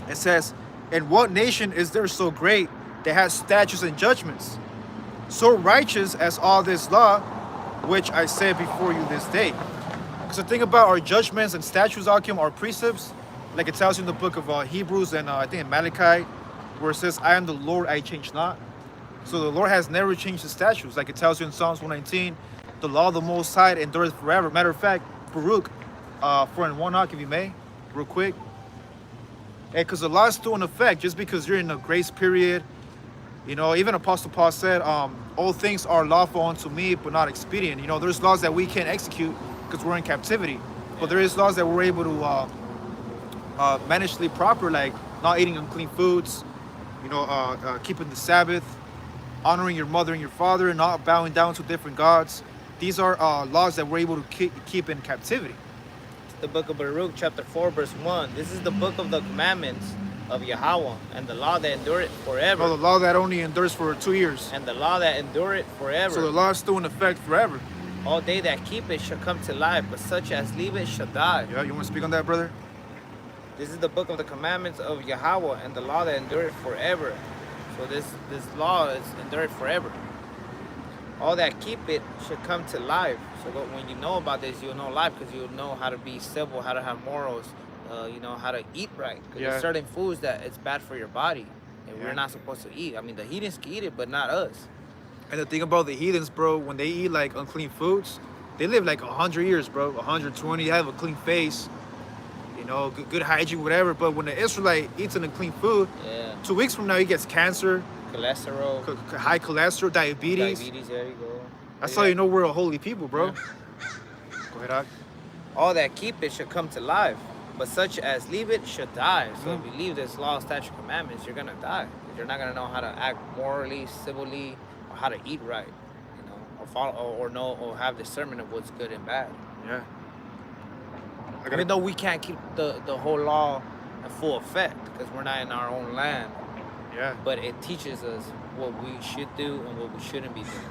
Speaker 1: It says, "In what nation is there so great that has statutes and judgments, so righteous as all this law, which I said before you this day?" Because the thing about our judgments and statutes, our precepts, like it tells you in the book of Hebrews and I think in Malachi, where it says, "I am the Lord, I change not." So the Lord has never changed the statutes. Like it tells you in Psalms 119, the law of the Most High endureth forever. Matter of fact, Baruch 4:1, if you may, real quick. Because the law is still in effect, just because you're in a grace period. You know, even Apostle Paul said, all things are lawful unto me, but not expedient. You know, there's laws that we can't execute because we're in captivity. But there is laws that we're able to managely proper, like not eating unclean foods, keeping the Sabbath, honoring your mother and your father, not bowing down to different gods. These are laws that we're able to keep in captivity.
Speaker 2: The book of Baruch, chapter 4, verse 1. This is the book of the commandments of Yahweh, and the law that endureth forever.
Speaker 1: No, the law that only endures for 2 years.
Speaker 2: And the law that endureth forever.
Speaker 1: So the law is still in effect forever.
Speaker 2: All they that keep it shall come to life, but such as leave it shall die.
Speaker 1: Yeah, you want to speak on that, brother?
Speaker 2: This is the book of the commandments of Yahweh, and the law that endureth forever. So this law is endureth forever. All that keep it should come to life. So that when you know about this, you'll know life, because you'll know how to be civil, how to have morals, how to eat right. Because there's certain foods that it's bad for your body, and we're not supposed to eat. I mean, the heathens can eat it, but not us.
Speaker 1: And the thing about the heathens, bro, when they eat like unclean foods, they live like 100 years, bro. 120. They have a clean face, you know, good hygiene, whatever. But when the Israelite eats unclean food,
Speaker 2: Yeah.
Speaker 1: 2 weeks from now he gets cancer,
Speaker 2: Cholesterol.
Speaker 1: high cholesterol, diabetes.
Speaker 2: Diabetes, there you go.
Speaker 1: That's how you know we're a holy people, bro.
Speaker 2: Yeah.
Speaker 1: Go ahead, Doc.
Speaker 2: All that keep it should come to life, but such as leave it should die. So if you leave this law, statute, commandments, you're gonna die. You're not gonna know how to act morally, civilly, or how to eat right, you know, or follow, or know, or have discernment of what's good and bad.
Speaker 1: Yeah.
Speaker 2: Even though we can't keep the whole law in full effect because we're not in our own land,
Speaker 1: Yeah.
Speaker 2: but it teaches us what we should do and what we shouldn't be doing.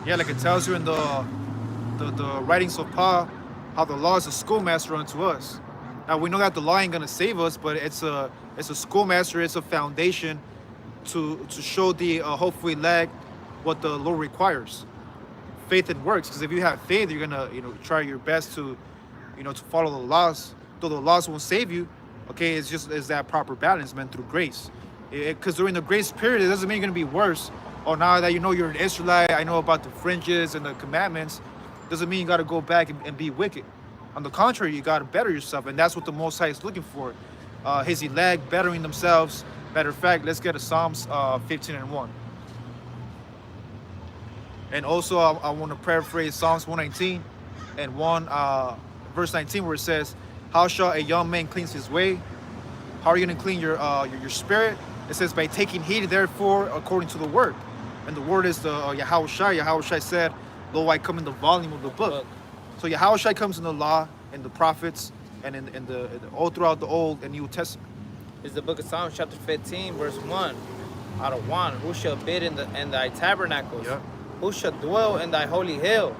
Speaker 1: Yeah, like it tells you in the writings of Paul how the law is a schoolmaster unto us. Now we know that the law ain't gonna save us, but it's a schoolmaster. It's a foundation to show the hopeful elect what the Lord requires. Faith and works, because if you have faith, you're gonna try your best to to follow the laws. Though the laws won't save you, okay, it's that proper balance, man, through grace. Because during the grace period, it doesn't mean you're gonna be worse. Oh, now that you know you're an Israelite, I know about the fringes and the commandments, doesn't mean you got to go back and be wicked. On the contrary, you got to better yourself, and that's what the Most High is looking for. His elect bettering themselves. Matter of fact, let's get to Psalms 15:1. And also, I want to paraphrase Psalms 119 and verse 19, where it says, "How shall a young man cleanse his way? How are you going to clean your spirit?" It says, "By taking heed, therefore, according to the word." And the word is the Yahushai. Yahushai said, "Lo, I come in the volume of the book." So Yahushai comes in the law, in the prophets, and in the all throughout the Old and New Testament.
Speaker 2: It's the book of Psalms, chapter 15, verse 1. Out of 1, who shall bid in thy tabernacles?
Speaker 1: Yeah.
Speaker 2: Who shall dwell in thy holy hill?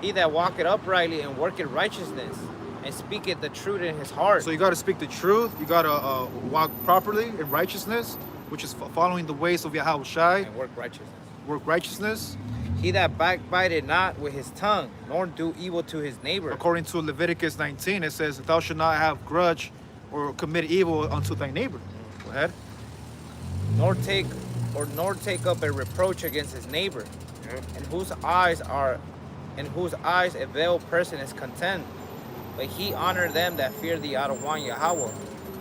Speaker 2: He that walketh uprightly and worketh righteousness, and speaketh the truth in his heart.
Speaker 1: So you got to speak the truth. You got to walk properly in righteousness, which is following the ways of Yahushai.
Speaker 2: And work righteousness.
Speaker 1: Work righteousness.
Speaker 2: He that backbiteth not with his tongue, nor do evil to his neighbor.
Speaker 1: According to Leviticus 19, it says, "Thou shalt not have grudge or commit evil unto thy neighbor." Go ahead.
Speaker 2: Nor take up a reproach against his neighbor, in whose eyes a veiled person is content. But he honor them that fear the Adawan Yahweh.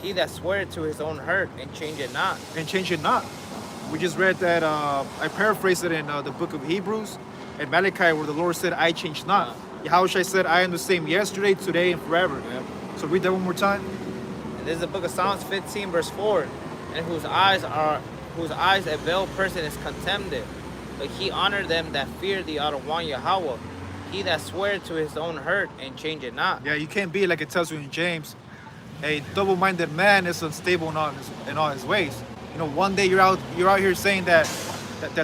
Speaker 2: He that sweareth to his own hurt and change it not.
Speaker 1: And change it not. We just read that, I paraphrased it in the book of Hebrews and Malachi, where the Lord said, "I change not." Yahushua said, "I am the same yesterday, today, and forever." So read that one more time.
Speaker 2: And this is the book of Psalms 15, verse 4. And whose eyes a veiled person is contemned. But he honor them that fear the Adawan Yahweh. He that sweareth to his own hurt and change it not.
Speaker 1: Yeah, you can't be like it tells you in James. A double-minded man is unstable in all his ways. You know, one day you're out here saying that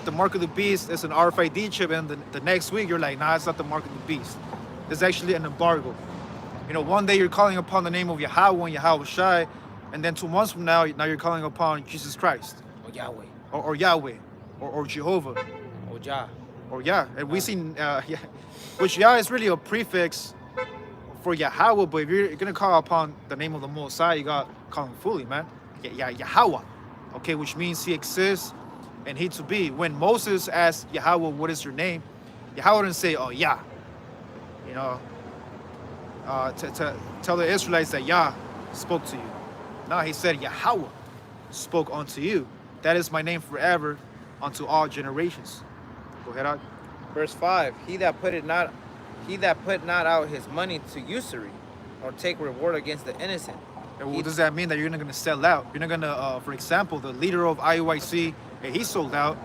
Speaker 1: the mark of the beast is an RFID chip, and the next week you're like, nah, it's not the mark of the beast. It's actually an embargo. You know, one day you're calling upon the name of Yahweh and Yahushai, and then 2 months from now you're calling upon Jesus Christ.
Speaker 2: Or Yahweh.
Speaker 1: Or Yahweh. Or Jehovah.
Speaker 2: Or Jah.
Speaker 1: Or Yah. And we seen, which Yah is really a prefix for Yahweh, but if you're going to call upon the name of the Most High, you got to call him fully, man. Yahweh. Okay, which means he exists and he to be. When Moses asked Yahweh, "What is your name?" Yahweh didn't say, "Oh, Yah." You know, to tell the Israelites that Yah spoke to you. No, he said, "Yahweh spoke unto you. That is my name forever unto all generations." Go ahead, out.
Speaker 2: Verse 5. He that put not out his money to usury, or take reward against the innocent.
Speaker 1: And what does that mean? That you're not going to sell out? You're not going to, for example, the leader of IUIC, he sold out.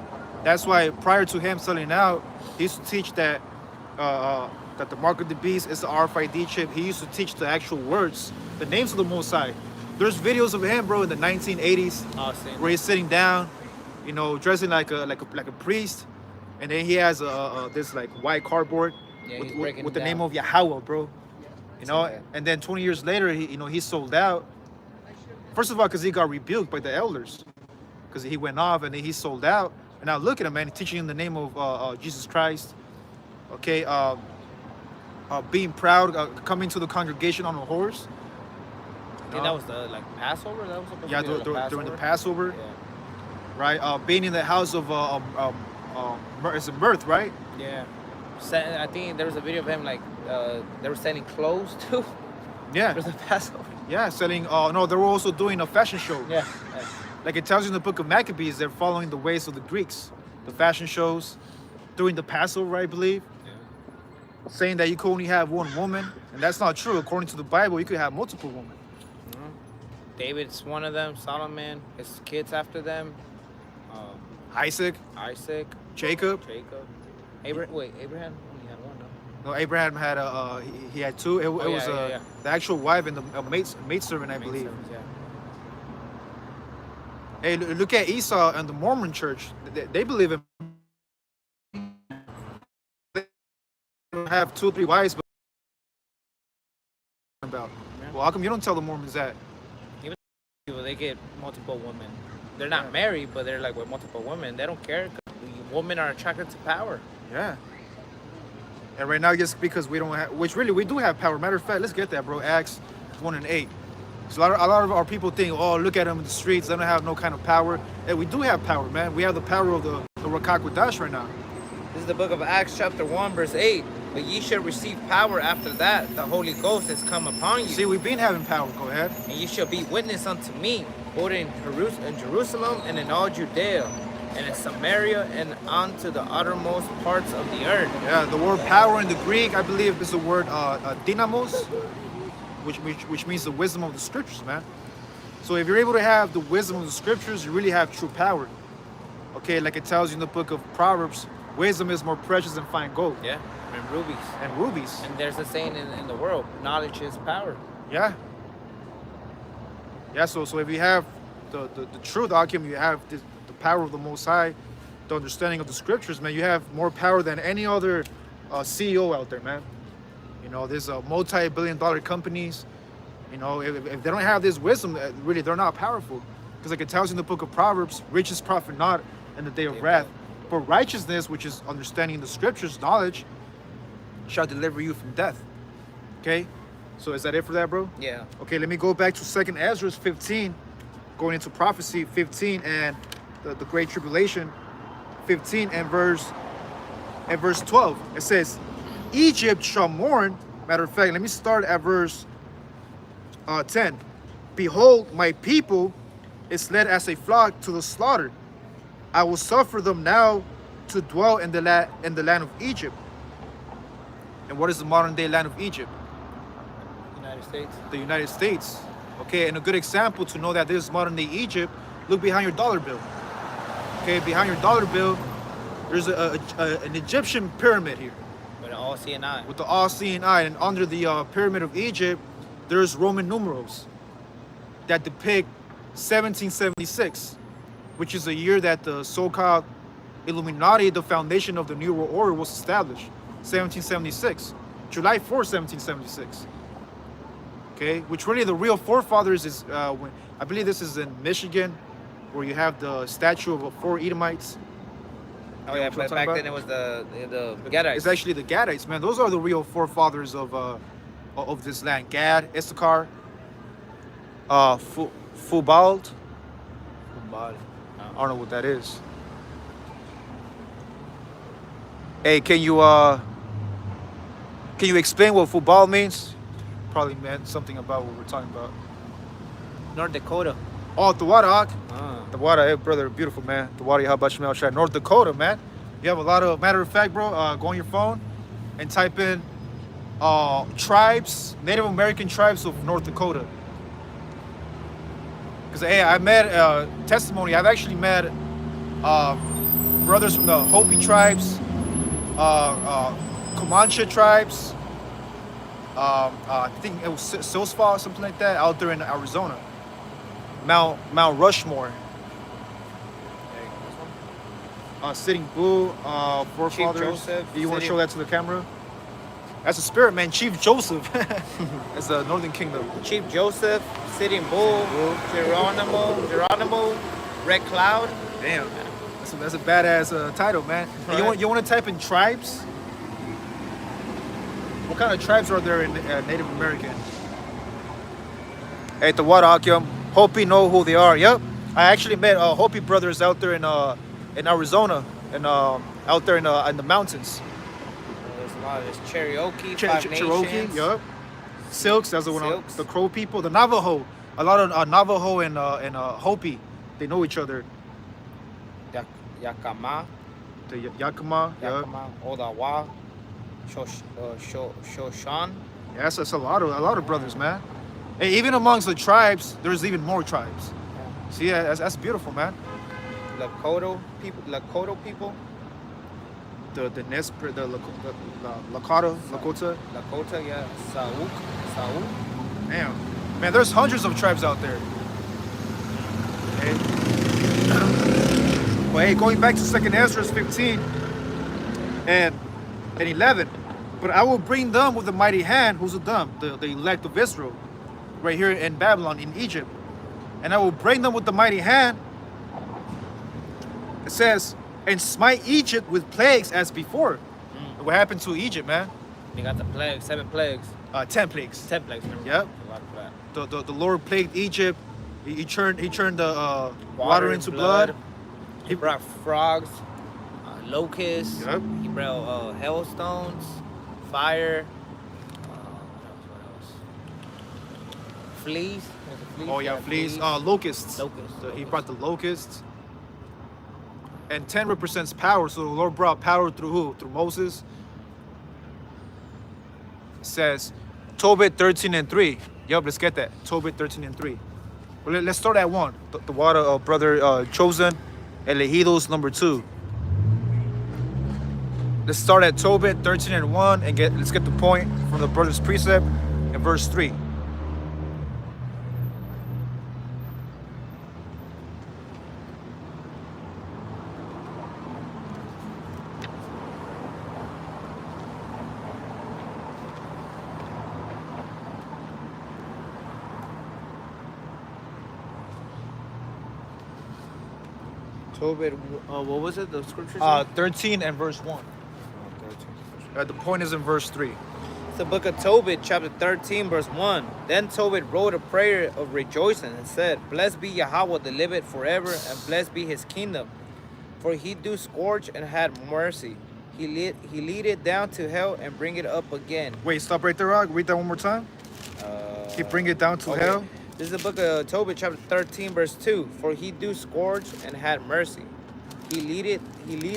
Speaker 1: That's why prior to him selling out, he used to teach that the mark of the beast is the RFID chip. He used to teach the actual words, the names of the Most High. There's videos of him, bro, in the 1980s, where he's sitting down, you know, dressing like a priest, and then he has this like white cardboard with the name of Yahweh, bro. You know, and then 20 years later, he sold out. First of all, because he got rebuked by the elders, because he went off and he sold out. And now look at him, man, teaching in the name of Jesus Christ. Okay, being proud, coming to the congregation on a horse.
Speaker 2: I think that was the Passover. That was
Speaker 1: during the Passover.
Speaker 2: Yeah.
Speaker 1: Right, being in the house of is it Mirth, right?
Speaker 2: Yeah. I think there was a video of him like they were selling clothes too
Speaker 1: Yeah.
Speaker 2: for the Passover.
Speaker 1: Yeah, selling. No, they were also doing a fashion show.
Speaker 2: Yeah.
Speaker 1: Like it tells you in the book of Maccabees, they're following the ways of the Greeks, the fashion shows, during the Passover, I believe, saying that you could only have one woman, and that's not true. According to the Bible, you could have multiple women.
Speaker 2: David's one of them. Solomon, his kids after them.
Speaker 1: Isaac,
Speaker 2: Jacob.
Speaker 1: Jacob.
Speaker 2: Abraham only had one. No?
Speaker 1: No, Abraham had he had two. It was the actual wife and the maidservant, I believe.
Speaker 2: Yeah.
Speaker 1: Hey, look at Esau and the Mormon church. They believe in have 2 or 3 wives, but about. Well, how come you don't tell the Mormons that?
Speaker 2: Even people, they get multiple women. They're not married, but they're like with multiple women. They don't care. Women are attracted to power.
Speaker 1: Yeah. And right now, just because we don't have, which really we do have power. Matter of fact, let's get that, bro. Acts 1:8. So a lot of our people think, oh, look at them in the streets. They don't have no kind of power. And we do have power, man. We have the power of the Ruach HaKodesh right now.
Speaker 2: This is the book of Acts chapter 1, verse 8. But ye shall receive power after that. The Holy Ghost has come upon you.
Speaker 1: See, we've been having power. Go ahead.
Speaker 2: And ye shall be witness unto me, both in Jerusalem and in all Judea, and in Samaria, and unto the uttermost parts of the earth.
Speaker 1: Yeah, the word power in the Greek, I believe, is the word dynamos, which means the wisdom of the scriptures, man. So if you're able to have the wisdom of the scriptures, you really have true power. Okay, like it tells you in the book of Proverbs, wisdom is more precious than fine gold.
Speaker 2: Yeah, and rubies.
Speaker 1: And rubies.
Speaker 2: And there's a saying in the world, knowledge is power.
Speaker 1: Yeah. Yeah, so if you have the truth, Akim, you have the power of the Most High, the understanding of the scriptures, man, you have more power than any other CEO out there, man. You know, there's multi-billion-dollar companies. You know, if they don't have this wisdom, really, they're not powerful. Because like it tells you in the book of Proverbs, riches profit not in the day of wrath. But righteousness, which is understanding the scriptures, knowledge, shall deliver you from death. Okay? So is that it for that, bro?
Speaker 2: Yeah.
Speaker 1: Okay, let me go back to 2nd Ezra 15, going into prophecy 15 and the Great Tribulation 15 and verse 12. It says, Egypt shall mourn. Matter of fact, let me start at verse 10. Behold, my people is led as a flock to the slaughter. I will suffer them now to dwell in the land of Egypt. And what is the modern day land of Egypt?
Speaker 2: United States.
Speaker 1: The United States. Okay, and a good example to know that this is modern day Egypt, look behind your dollar bill. Okay, behind your dollar bill, there's an Egyptian pyramid here.
Speaker 2: With an all-seeing eye.
Speaker 1: With the all-seeing eye. And under the pyramid of Egypt, there's Roman numerals that depict 1776, which is the year that the so-called Illuminati, the foundation of the New World Order, was established. 1776. July 4, 1776. Okay, which really the real forefathers is, when I believe this is in Michigan, where you have the statue of 4 Edomites.
Speaker 2: Oh yeah, but back then it was the Gadites.
Speaker 1: It's actually the Gadites, man. Those are the real forefathers of this land. Gad, Issachar, Fubald. I don't know what that is. Hey, can you explain what Fubal means? Probably meant something about what we're talking about.
Speaker 2: North Dakota.
Speaker 1: Oh, Tawarak.
Speaker 2: Ah.
Speaker 1: Tawara, hey brother, beautiful man. Tawara, how about you, North Dakota, man. You have a lot of, matter of fact, bro, go on your phone and type in tribes, Native American tribes of North Dakota. Because, hey, I met testimony. I've actually met brothers from the Hopi tribes, Comanche tribes. I think it was Sosfa or something like that, out there in Arizona. Mount Rushmore. Sitting Bull, forefathers.
Speaker 2: Joseph,
Speaker 1: Do you want to show that to the camera? That's a spirit, man. Chief Joseph. That's the Northern Kingdom.
Speaker 2: Chief Joseph, Sitting Bull, Geronimo, Red Cloud.
Speaker 1: Damn. That's a badass title, man.
Speaker 2: Right.
Speaker 1: You want to type in tribes? What kind of tribes are there in Native American? Hey, the Wada Akim. Hopi know who they are. Yep. I actually met Hopi brothers out there in Arizona and out there in the mountains.
Speaker 2: Wow, there's Cherokee,
Speaker 1: Cherokee,
Speaker 2: Nations.
Speaker 1: yup. Silks, that's the one.
Speaker 2: Silks.
Speaker 1: The Crow people, the Navajo. A lot of Navajo and Hopi, they know each other.
Speaker 2: Yakama,
Speaker 1: The Yakima, yup.
Speaker 2: Odawa, Shoshan.
Speaker 1: Yeah, that's a lot of brothers, man. Hey, even amongst the tribes, there's even more tribes. See, that's beautiful, man.
Speaker 2: Lakota people.
Speaker 1: The Nespr, the Lakota.
Speaker 2: Lakota, yeah. Sauk.
Speaker 1: Damn, man, there's hundreds of tribes out there. Okay. But hey, going back to 2nd Ezra 15 and 11. But I will bring them with a mighty hand. Who's them? The elect of Israel, right here in Babylon, in Egypt. And I will bring them with the mighty hand. It says, and smite Egypt with plagues as before. What happened to Egypt, man?
Speaker 2: You got the plagues, 7 plagues.
Speaker 1: 10 plagues.
Speaker 2: 10 plagues.
Speaker 1: Yep. The Lord plagued Egypt. He turned the water into blood.
Speaker 2: He brought frogs, locusts.
Speaker 1: Yep.
Speaker 2: He brought hailstones, fire. What else? Fleas. Was it fleas?
Speaker 1: Oh yeah, fleas. Locusts.
Speaker 2: Locusts.
Speaker 1: So he brought the locusts. And 10 represents power. So the Lord brought power through who? Through Moses. It says Tobit 13 and 3. Yup, let's get that. Tobit 13 and 3. Well, let's start at 1. The water of brother chosen. Elegidos number 2. Let's start at Tobit 13 and 1 and let's get the point from the brother's precept in verse 3.
Speaker 2: Tobit, what was it? The scripture?
Speaker 1: 13 and verse 1.
Speaker 2: 13.
Speaker 1: The point is in verse 3.
Speaker 2: It's the book of Tobit, chapter 13, verse 1. Then Tobit wrote a prayer of rejoicing and said, Blessed be Yahweh that liveth forever, and blessed be his kingdom. For he do scourge and had mercy. He lead it down to hell and bring it up again.
Speaker 1: Wait, stop right there, Rog. Read that one more time. He bring it down to hell.
Speaker 2: This is the book of Tobit, chapter 13, verse 2. For he do scourge and had mercy. He lead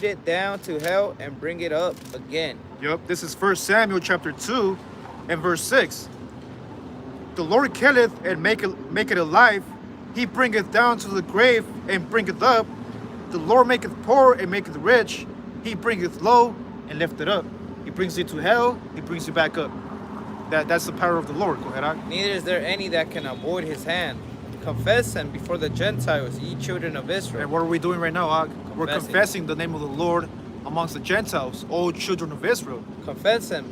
Speaker 2: it down to hell and bring it up again.
Speaker 1: Yep, this is 1 Samuel chapter 2 and verse 6. The Lord killeth and make it alive. He bringeth down to the grave and bringeth up. The Lord maketh poor and maketh rich. He bringeth low and lifteth up. He brings you to hell. He brings you back up. That's the power of the Lord. Go ahead, Ak.
Speaker 2: Neither is there any that can avoid his hand. Confess him before the Gentiles, ye children of Israel.
Speaker 1: And what are we doing right now, Ak? We're confessing the name of the Lord amongst the Gentiles, all children of Israel.
Speaker 2: Confess him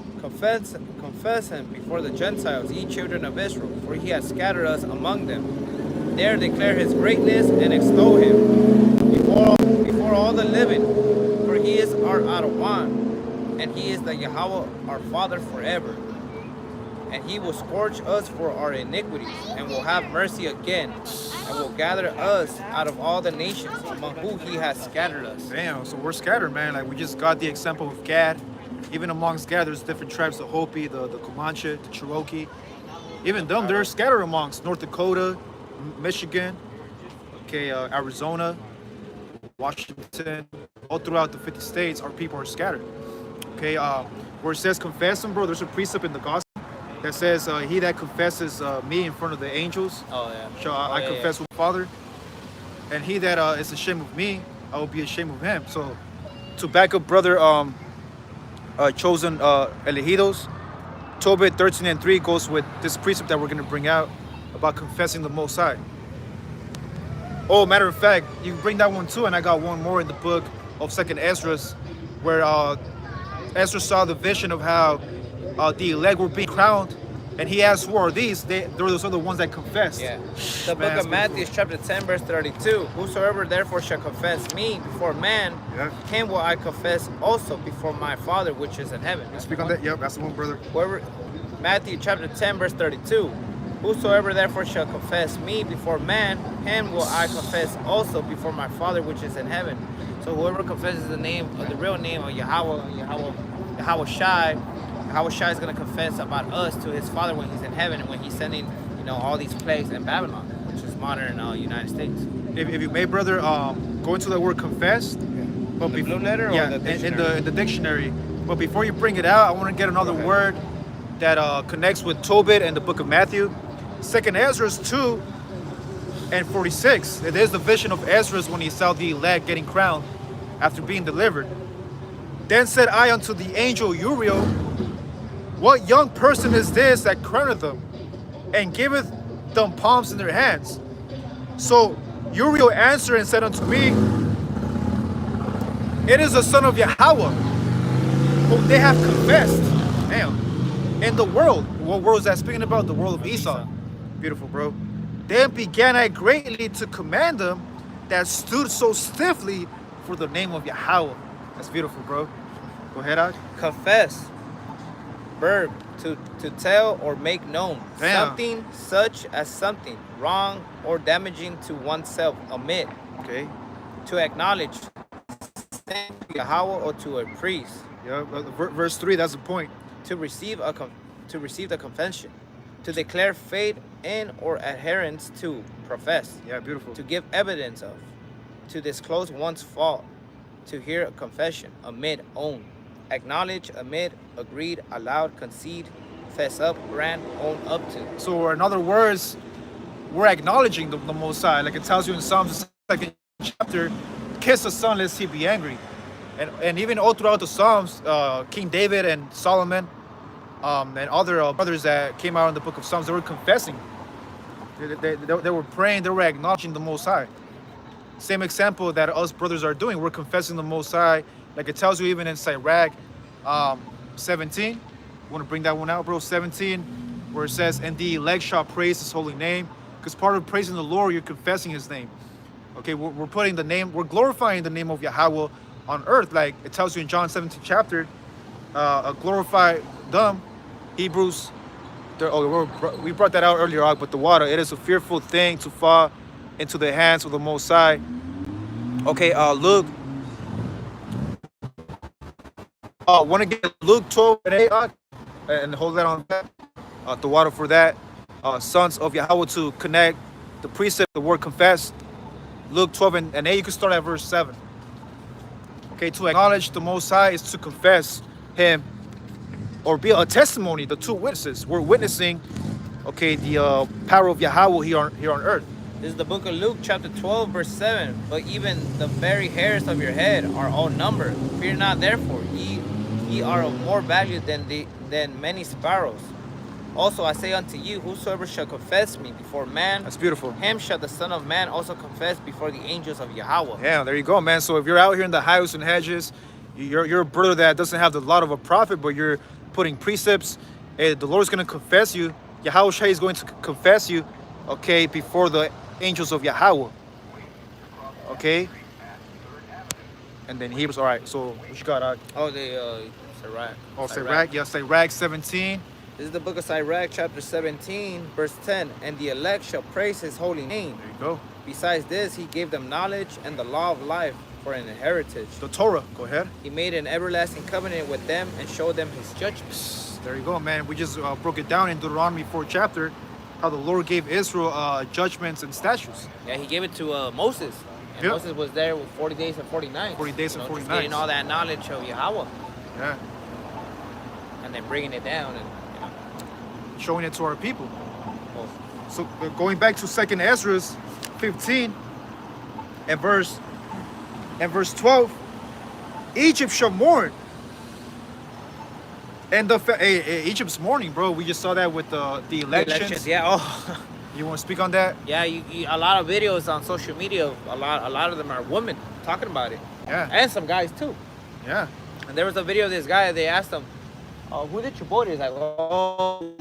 Speaker 2: before the Gentiles, ye children of Israel, for he has scattered us among them. There declare his greatness and extol him before all the living, for he is our Adawan, and he is the Yahweh our Father forever. And he will scourge us for our iniquities, and will have mercy again, and will gather us out of all the nations among whom he has scattered us.
Speaker 1: Damn, so we're scattered, man. Like, we just got the example of Gad. Even amongst Gad, there's different tribes, the Hopi, the Comanche, the Cherokee. Even them, they're scattered amongst North Dakota, Michigan, okay, Arizona, Washington. All throughout the 50 states, our people are scattered. Okay, where it says confess them, bro, there's a precept in the gospel that says, he that confesses me in front of the angels, shall I confess with the Father. And he that is ashamed of me, I will be ashamed of him. So to back up brother chosen Elegidos, Tobit 13 and 3 goes with this precept that we're going to bring out about confessing the Most High. Oh, matter of fact, you can bring that one too, and I got one more in the book of 2nd Ezra, where Ezra saw the vision of how the elect were being crowned, and he asked, who are these? They were those other ones that confessed.
Speaker 2: Yeah. The book of Matthew, chapter 10, verse 32. Whosoever therefore shall confess me before man, him will I confess also before my Father which is in heaven.
Speaker 1: Speak on that. Yep, that's the one, brother.
Speaker 2: Matthew chapter 10, verse 32. Whosoever therefore shall confess me before man, him will I confess also before my Father which is in heaven. So whoever confesses the real name of Yahweh Yahweh Shai is going to confess about us to his Father when he's in heaven and when he's sending, all these plagues in Babylon, which is modern United States.
Speaker 1: If you may, brother, go into the word confess. But
Speaker 2: the blue letter or the dictionary?
Speaker 1: In the dictionary. But before you bring it out, I want to get another word that connects with Tobit and the book of Matthew. 2nd Ezra 2 and 46. It is the vision of Ezra when he saw the elect getting crowned after being delivered. Then said I unto the angel Uriel, what young person is this that crowneth them, and giveth them palms in their hands? So Uriel answered and said unto me, it is the son of Yahweh, whom they have confessed. Damn. In the world. What world is that speaking about? The world of Esau. Beautiful, bro. Then began I greatly to command them that stood so stiffly for the name of Yahweh. That's beautiful, bro. Go ahead, Aj.
Speaker 2: Confess. Verb, to tell or make known.
Speaker 1: Damn.
Speaker 2: Something such as something wrong or damaging to oneself. Omit.
Speaker 1: Okay.
Speaker 2: To acknowledge. Yahweh or to a priest.
Speaker 1: Yeah, verse 3, that's the point.
Speaker 2: To receive the confession. To declare faith in or adherence to. Profess.
Speaker 1: Yeah, beautiful.
Speaker 2: To give evidence of. To disclose one's fault. To hear a confession. Admit, own. Acknowledge, admit, agreed, allowed, concede, fess up, grant, own up to.
Speaker 1: So in other words, we're acknowledging the Most High. Like it tells you in Psalms, the 2nd chapter, kiss the Son lest he be angry. And even all throughout the Psalms, King David and Solomon and other brothers that came out in the book of Psalms, they were confessing. They were praying, they were acknowledging the Most High. Same example that us brothers are doing. We're confessing the Most High. Like it tells you even in Sirach 17. You want to bring that one out, bro? 17, where it says, and the elect shall praise his holy name. Because part of praising the Lord, you're confessing his name. Okay, we're putting the name, we're glorifying the name of Yahweh on earth. Like it tells you in John 17 chapter, glorify them. Hebrews, we brought that out earlier, but the water, it is a fearful thing to fall into the hands of the Most High. Okay, Luke. Want to get Luke 12 and 8 and hold that on that. The water for that. Sons of Yahweh to connect the precept, the word confess. Luke 12 and 8, you can start at verse 7. Okay, to acknowledge the Most High is to confess him or be a testimony, the two witnesses. We're witnessing, okay, the power of Yahweh here on earth.
Speaker 2: This is the book of Luke, chapter 12, verse 7. But even the very hairs of your head are all numbered. Fear not, therefore, ye are of more value than many sparrows. Also I say unto you, whosoever shall confess me before man,
Speaker 1: that's beautiful,
Speaker 2: him shall the Son of Man also confess before the angels of Yahweh.
Speaker 1: Yeah, there you go, man. So if you're out here in the highways and hedges, you're a brother that doesn't have the lot of a prophet, but you're putting precepts, the Lord's going to confess you. Yahweh Shai is going to confess you, okay, before the angels of Yahweh. Okay? And then Hebrews, all right, so what you got?
Speaker 2: Sirach.
Speaker 1: Oh, Sirach, yeah, Sirach 17.
Speaker 2: This is the book of Sirach, chapter 17, verse 10. And the elect shall praise his holy name.
Speaker 1: There you go.
Speaker 2: Besides this, he gave them knowledge and the law of life for an heritage.
Speaker 1: The Torah, go ahead.
Speaker 2: He made an everlasting covenant with them and showed them his judgments.
Speaker 1: There you go, man. We just broke it down in Deuteronomy 4th chapter, how the Lord gave Israel judgments and statutes.
Speaker 2: Yeah, he gave it to Moses. And yep. Moses was there with 40 days and 40 nights.
Speaker 1: 40 days and 40 nights.
Speaker 2: Getting all that knowledge of Yahweh.
Speaker 1: Yeah.
Speaker 2: And then bringing it down and
Speaker 1: showing it to our people. So going back to 2nd Ezra 15 and verse 12, Egypt shall mourn. And Egypt's mourning, bro. We just saw that with the elections.
Speaker 2: Yeah. Oh.
Speaker 1: You want to speak on that?
Speaker 2: Yeah. A lot of videos on social media. A lot of them are women talking about it.
Speaker 1: Yeah.
Speaker 2: And some guys too.
Speaker 1: Yeah.
Speaker 2: And there was a video of this guy. They asked him, "Who did you vote?" He's like, "Oh,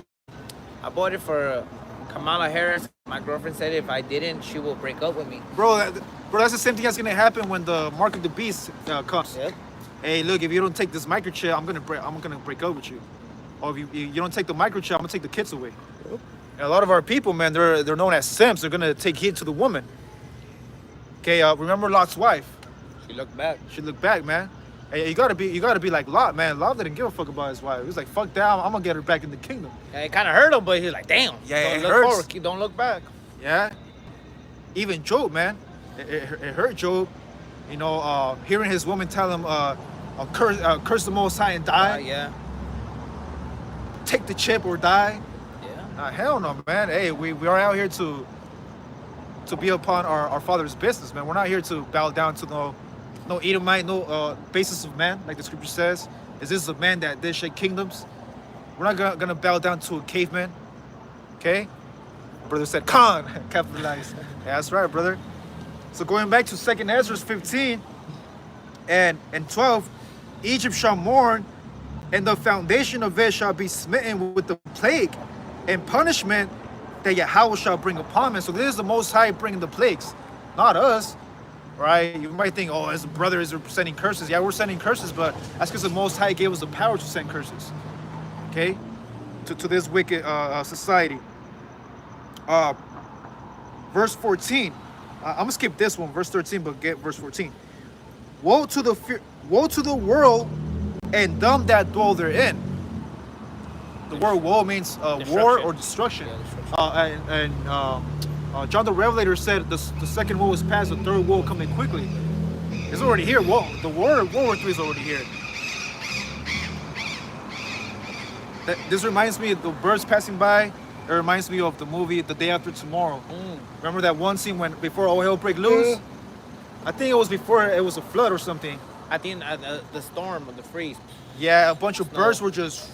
Speaker 2: I voted for Kamala Harris. My girlfriend said if I didn't, she will break up with me." Bro,
Speaker 1: that's the same thing that's gonna happen when the mark of the beast comes.
Speaker 2: Yep.
Speaker 1: Hey, look, if you don't take this microchip, I'm gonna break up with you. Or if you don't take the microchip, I'm gonna take the kids away. Yep. And a lot of our people, man, they're known as simps. They're gonna take heed to the woman. Okay, remember Lot's wife?
Speaker 2: She looked back.
Speaker 1: She looked back, man. Hey, you gotta be like Lot, man. Lot didn't give a fuck about his wife. He was like, fuck that, I'm gonna get her back in the kingdom.
Speaker 2: Yeah, it kind of hurt him, but he's like, damn.
Speaker 1: Yeah,
Speaker 2: don't
Speaker 1: it
Speaker 2: look
Speaker 1: hurts.
Speaker 2: forward. Don't look back.
Speaker 1: Yeah. Even Job, man. It hurt Job. You know, hearing his woman tell him, curse the Most High and die.
Speaker 2: Yeah.
Speaker 1: Take the chip or die.
Speaker 2: Yeah.
Speaker 1: Hell no, man. Hey, we are out here to be upon our Father's business, man. We're not here to bow down to no Edomite, no basis of man, like the scripture says. Is this a man that did shake kingdoms? We're not gonna bow down to a caveman. Okay? Brother said, Khan, capitalized. Yeah, that's right, brother. So going back to 2nd Ezra 15 and 12, Egypt shall mourn, and the foundation of it shall be smitten with the plague and punishment that Yahweh shall bring upon it. So this is the Most High bringing the plagues, not us, right? You might think, oh, his brother is sending curses. Yeah, we're sending curses, but that's because the Most High gave us the power to send curses, okay, to this wicked society. Verse 14. I'm gonna skip this one, verse 13, but get verse 14. Woe to the world and them that dwell therein. The word woe means war or destruction.
Speaker 2: Yeah,
Speaker 1: John the Revelator said the second woe is past, the third woe coming quickly. It's already here. Whoa, the World War III is already here. This reminds me of the birds passing by. It reminds me of the movie The Day After Tomorrow. Remember that one scene when before all hell break loose? I think it was before it was a flood or something.
Speaker 2: I think the storm or the freeze.
Speaker 1: Yeah, a bunch of birds were just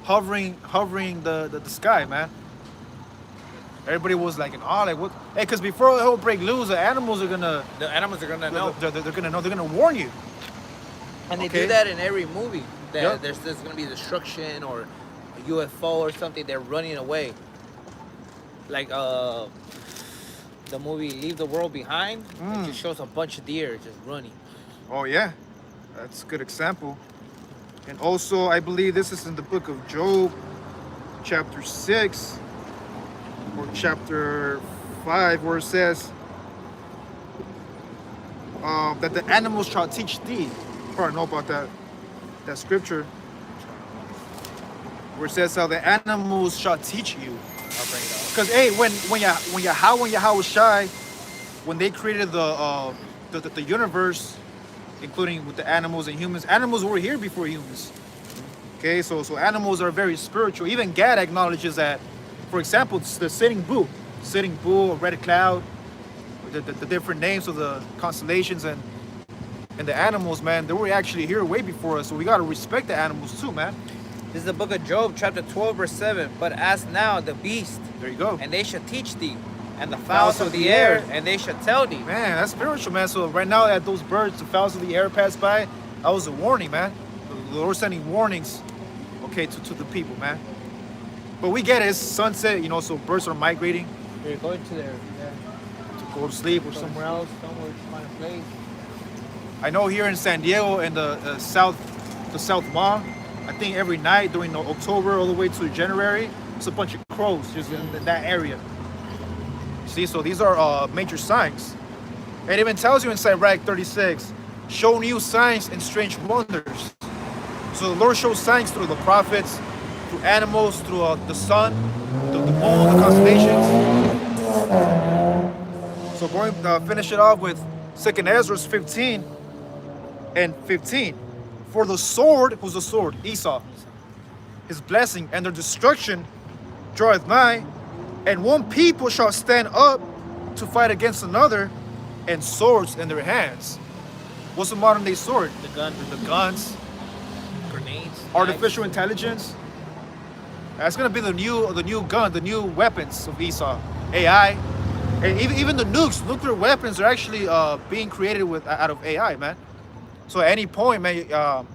Speaker 1: hovering the sky, man. Everybody was like in awe, like what? Hey, because before all hell break loose, the animals are gonna know. They're gonna know. They're gonna warn you.
Speaker 2: And they do that in every movie. That there's gonna be destruction or a UFO or something. They're running away. Like the movie Leave the World Behind. It just shows a bunch of deer just running.
Speaker 1: Oh yeah, that's a good example. And also, I believe this is in the book of Job, chapter 6 or chapter 5, where it says that the animals shall teach thee. You probably know about that scripture, where it says how the animals shall teach you.
Speaker 2: I'll bring it up.
Speaker 1: Because hey, when Yahweh Shai, when they created the universe, including with the animals and humans, animals were here before humans. Okay, so animals are very spiritual. Even Gad acknowledges that. For example, the sitting bull, a red cloud, the different names of the constellations and the animals, man, they were actually here way before us. So we gotta respect the animals too, man.
Speaker 2: This is the book of Job, chapter 12, verse 7. But ask now the beast,
Speaker 1: There you go.
Speaker 2: and they shall teach thee, and the fowls of the air, and they shall tell thee.
Speaker 1: Man, that's spiritual, man. So right now, that those birds, the fowls of the air pass by, that was a warning, man. The Lord sending warnings, okay, to the people, man. But we get it, it's sunset, you know, so birds are migrating
Speaker 2: They're going to their
Speaker 1: to go to sleep or somewhere else.
Speaker 2: somewhere to find a place.
Speaker 1: I know here in San Diego, in the South Mall, I think every night during October all the way to January, it's a bunch of crows just in that area. See, so these are major signs. It even tells you in Sirach 36, show new signs and strange wonders. So the Lord shows signs through the prophets, through animals, through the sun, the moon, the constellations. So going finish it off with 2nd Ezra 15 and 15. For the sword, who's the sword? Esau. His blessing and their destruction draweth nigh, and one people shall stand up to fight against another, and swords in their hands. What's a modern day sword?
Speaker 2: The gun,
Speaker 1: The guns,
Speaker 2: grenades,
Speaker 1: artificial intelligence. That's gonna be the new gun, the new weapons of Esau. AI, and even the nukes, nuclear weapons are actually being created out of AI, man. So at any point, man,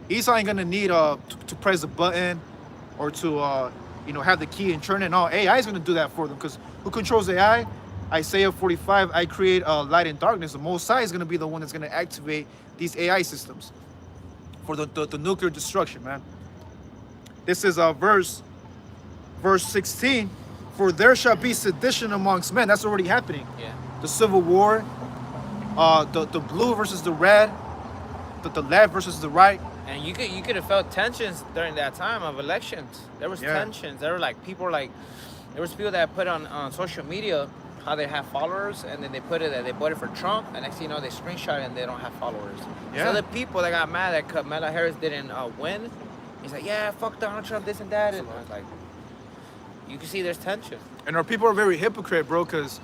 Speaker 1: Esau ain't gonna need to press a button or to have the key and turn it on. AI is gonna do that for them, because who controls AI? Isaiah 45, I create light and darkness. The Most High is gonna be the one that's gonna activate these AI systems for the nuclear destruction, man. This is verse 16. For there shall be sedition amongst men. That's already happening.
Speaker 2: Yeah.
Speaker 1: The civil war, the blue versus the red, the left versus the right.
Speaker 2: And you could have felt tensions during that time of elections. There was tensions. There were like people like there was people that put on social media how they have followers, and then they put it that they voted for Trump, and next thing you know they screenshot it and they don't have followers.
Speaker 1: Yeah.
Speaker 2: So the people that got mad that Kamala Harris didn't win, he's like, yeah, fuck Donald Trump, this and that, and like you can see there's tension.
Speaker 1: And our people are very hypocrite, bro, because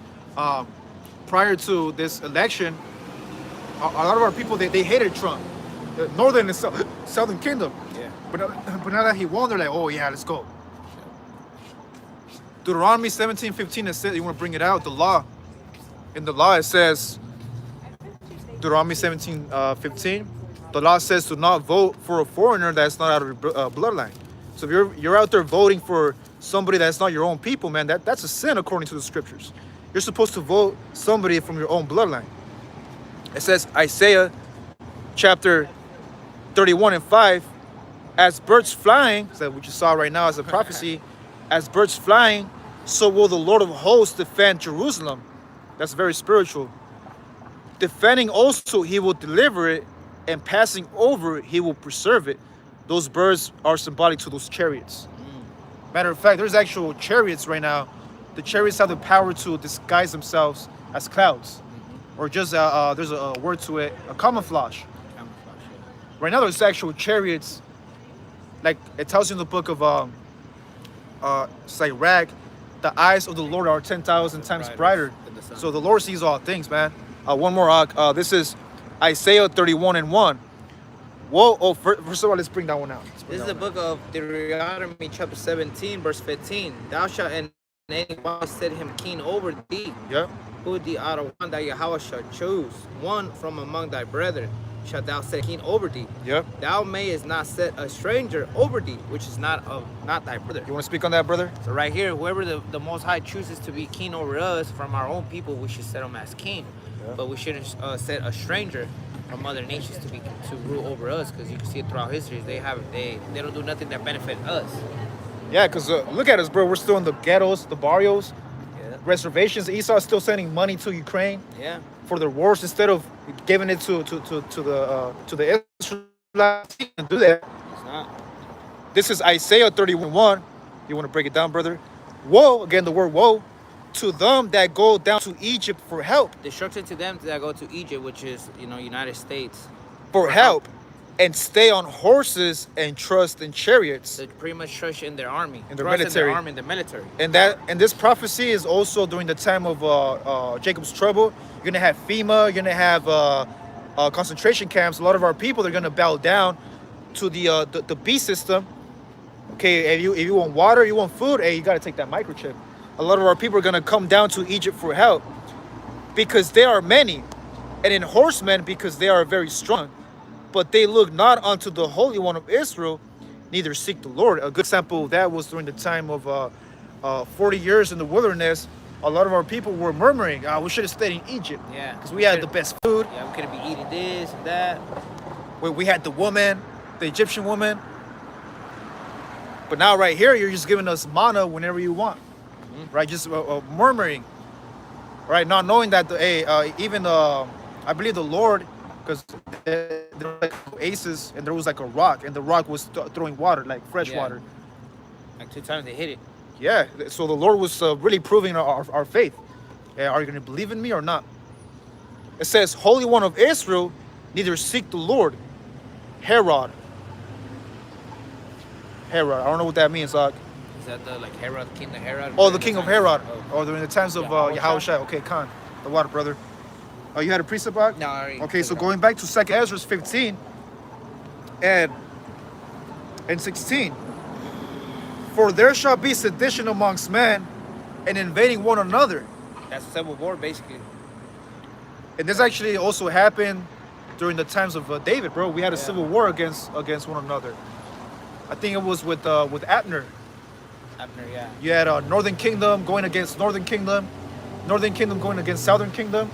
Speaker 1: prior to this election, a lot of our people they hated Trump, the northern and southern kingdom.
Speaker 2: Yeah.
Speaker 1: But now that he won, they're like, oh yeah, let's go. Deuteronomy 17:15, it says, you want to bring it out, the law. In the law, it says, Deuteronomy 17:15, the law says to not vote for a foreigner that's not out of your bloodline. So if you're out there voting for somebody that's not your own people, man, that's a sin according to the scriptures. You're supposed to vote somebody from your own bloodline. It says, Isaiah chapter 31:5, as birds flying, so which you saw right now as a prophecy, as birds flying, so will the Lord of hosts defend Jerusalem. That's very spiritual. Defending also, he will deliver it, and passing over it, he will preserve it. Those birds are symbolic to those chariots. Matter of fact, there's actual chariots right now. The chariots have the power to disguise themselves as clouds. Or just, there's a word to it, a camouflage. Right now, there's actual chariots. Like, it tells you in the book of, it's like Rag, the eyes of the Lord are 10,000 times brighter. So the Lord sees all things, man. One more, this is Isaiah 31:1. Whoa, oh, first of all, let's bring that one out.
Speaker 2: This is the book of Deuteronomy chapter 17, verse 15. Thou shalt in any wise set him king over thee.
Speaker 1: Yep.
Speaker 2: Who thee out of one that Yahweh shall choose, one from among thy brethren shalt thou set king over thee.
Speaker 1: Yep.
Speaker 2: Thou mayest not set a stranger over thee, which is not thy brother.
Speaker 1: You want to speak on that, brother?
Speaker 2: So right here, whoever the Most High chooses to be king over us from our own people, we should set him as king. Yeah. But we shouldn't set a stranger from other nations to rule over us, because you can see it throughout history. They don't do nothing that benefit us.
Speaker 1: Yeah, because look at us, bro. We're still in the ghettos, the barrios, reservations. Esau is still sending money to Ukraine.
Speaker 2: Yeah.
Speaker 1: For their wars instead of giving it to the Israelites. Do that.
Speaker 2: It's not.
Speaker 1: This is Isaiah 31:1. You want to break it down, brother? Woe, again the word woe, to them that go down to Egypt for help.
Speaker 2: Destruction to them that go to Egypt, which is United States.
Speaker 1: For help, and stay on horses and trust in chariots.
Speaker 2: So pretty much trust in their army.
Speaker 1: In their military.
Speaker 2: In the military.
Speaker 1: And this prophecy is also during the time of Jacob's trouble. You're gonna have FEMA. You're gonna have concentration camps. A lot of our people are gonna bow down to the beast system. Okay, if you want water, you want food, hey, you gotta take that microchip. A lot of our people are gonna come down to Egypt for help because there are many, and in horsemen because they are very strong. But they look not unto the Holy One of Israel, neither seek the Lord. A good example of that was during the time of 40 years in the wilderness. A lot of our people were murmuring, we should have stayed in Egypt.
Speaker 2: Yeah.
Speaker 1: Because we had the best food.
Speaker 2: Yeah, we couldn't be eating this and that.
Speaker 1: We had the woman, the Egyptian woman. But now right here, you're just giving us manna whenever you want. Mm-hmm. Right? Just murmuring. Right? Not knowing that, even I believe the Lord, because there were like oases and there was like a rock, and the rock was throwing water, like fresh water.
Speaker 2: Like 2 times they hit it.
Speaker 1: Yeah, so the Lord was really proving our faith. Are you going to believe in me or not? It says, Holy One of Israel, neither seek the Lord. Herod. I don't know what that means, Doc.
Speaker 2: Is that the Herod, the king of Herod?
Speaker 1: Oh, the king of Herod. Oh, during the times of Yahushua. Okay, Khan, the water brother. Oh, you had a precept, Doc?
Speaker 2: No, I already.
Speaker 1: Okay, so going back to 2 Ezra 15 and 16. For there shall be sedition amongst men and invading one another.
Speaker 2: That's civil war, basically.
Speaker 1: And this actually also happened during the times of David, bro. We had a civil war against one another. I think it was with Abner.
Speaker 2: Abner, yeah.
Speaker 1: You had Northern Kingdom going against Northern Kingdom, Northern Kingdom going against Southern Kingdom.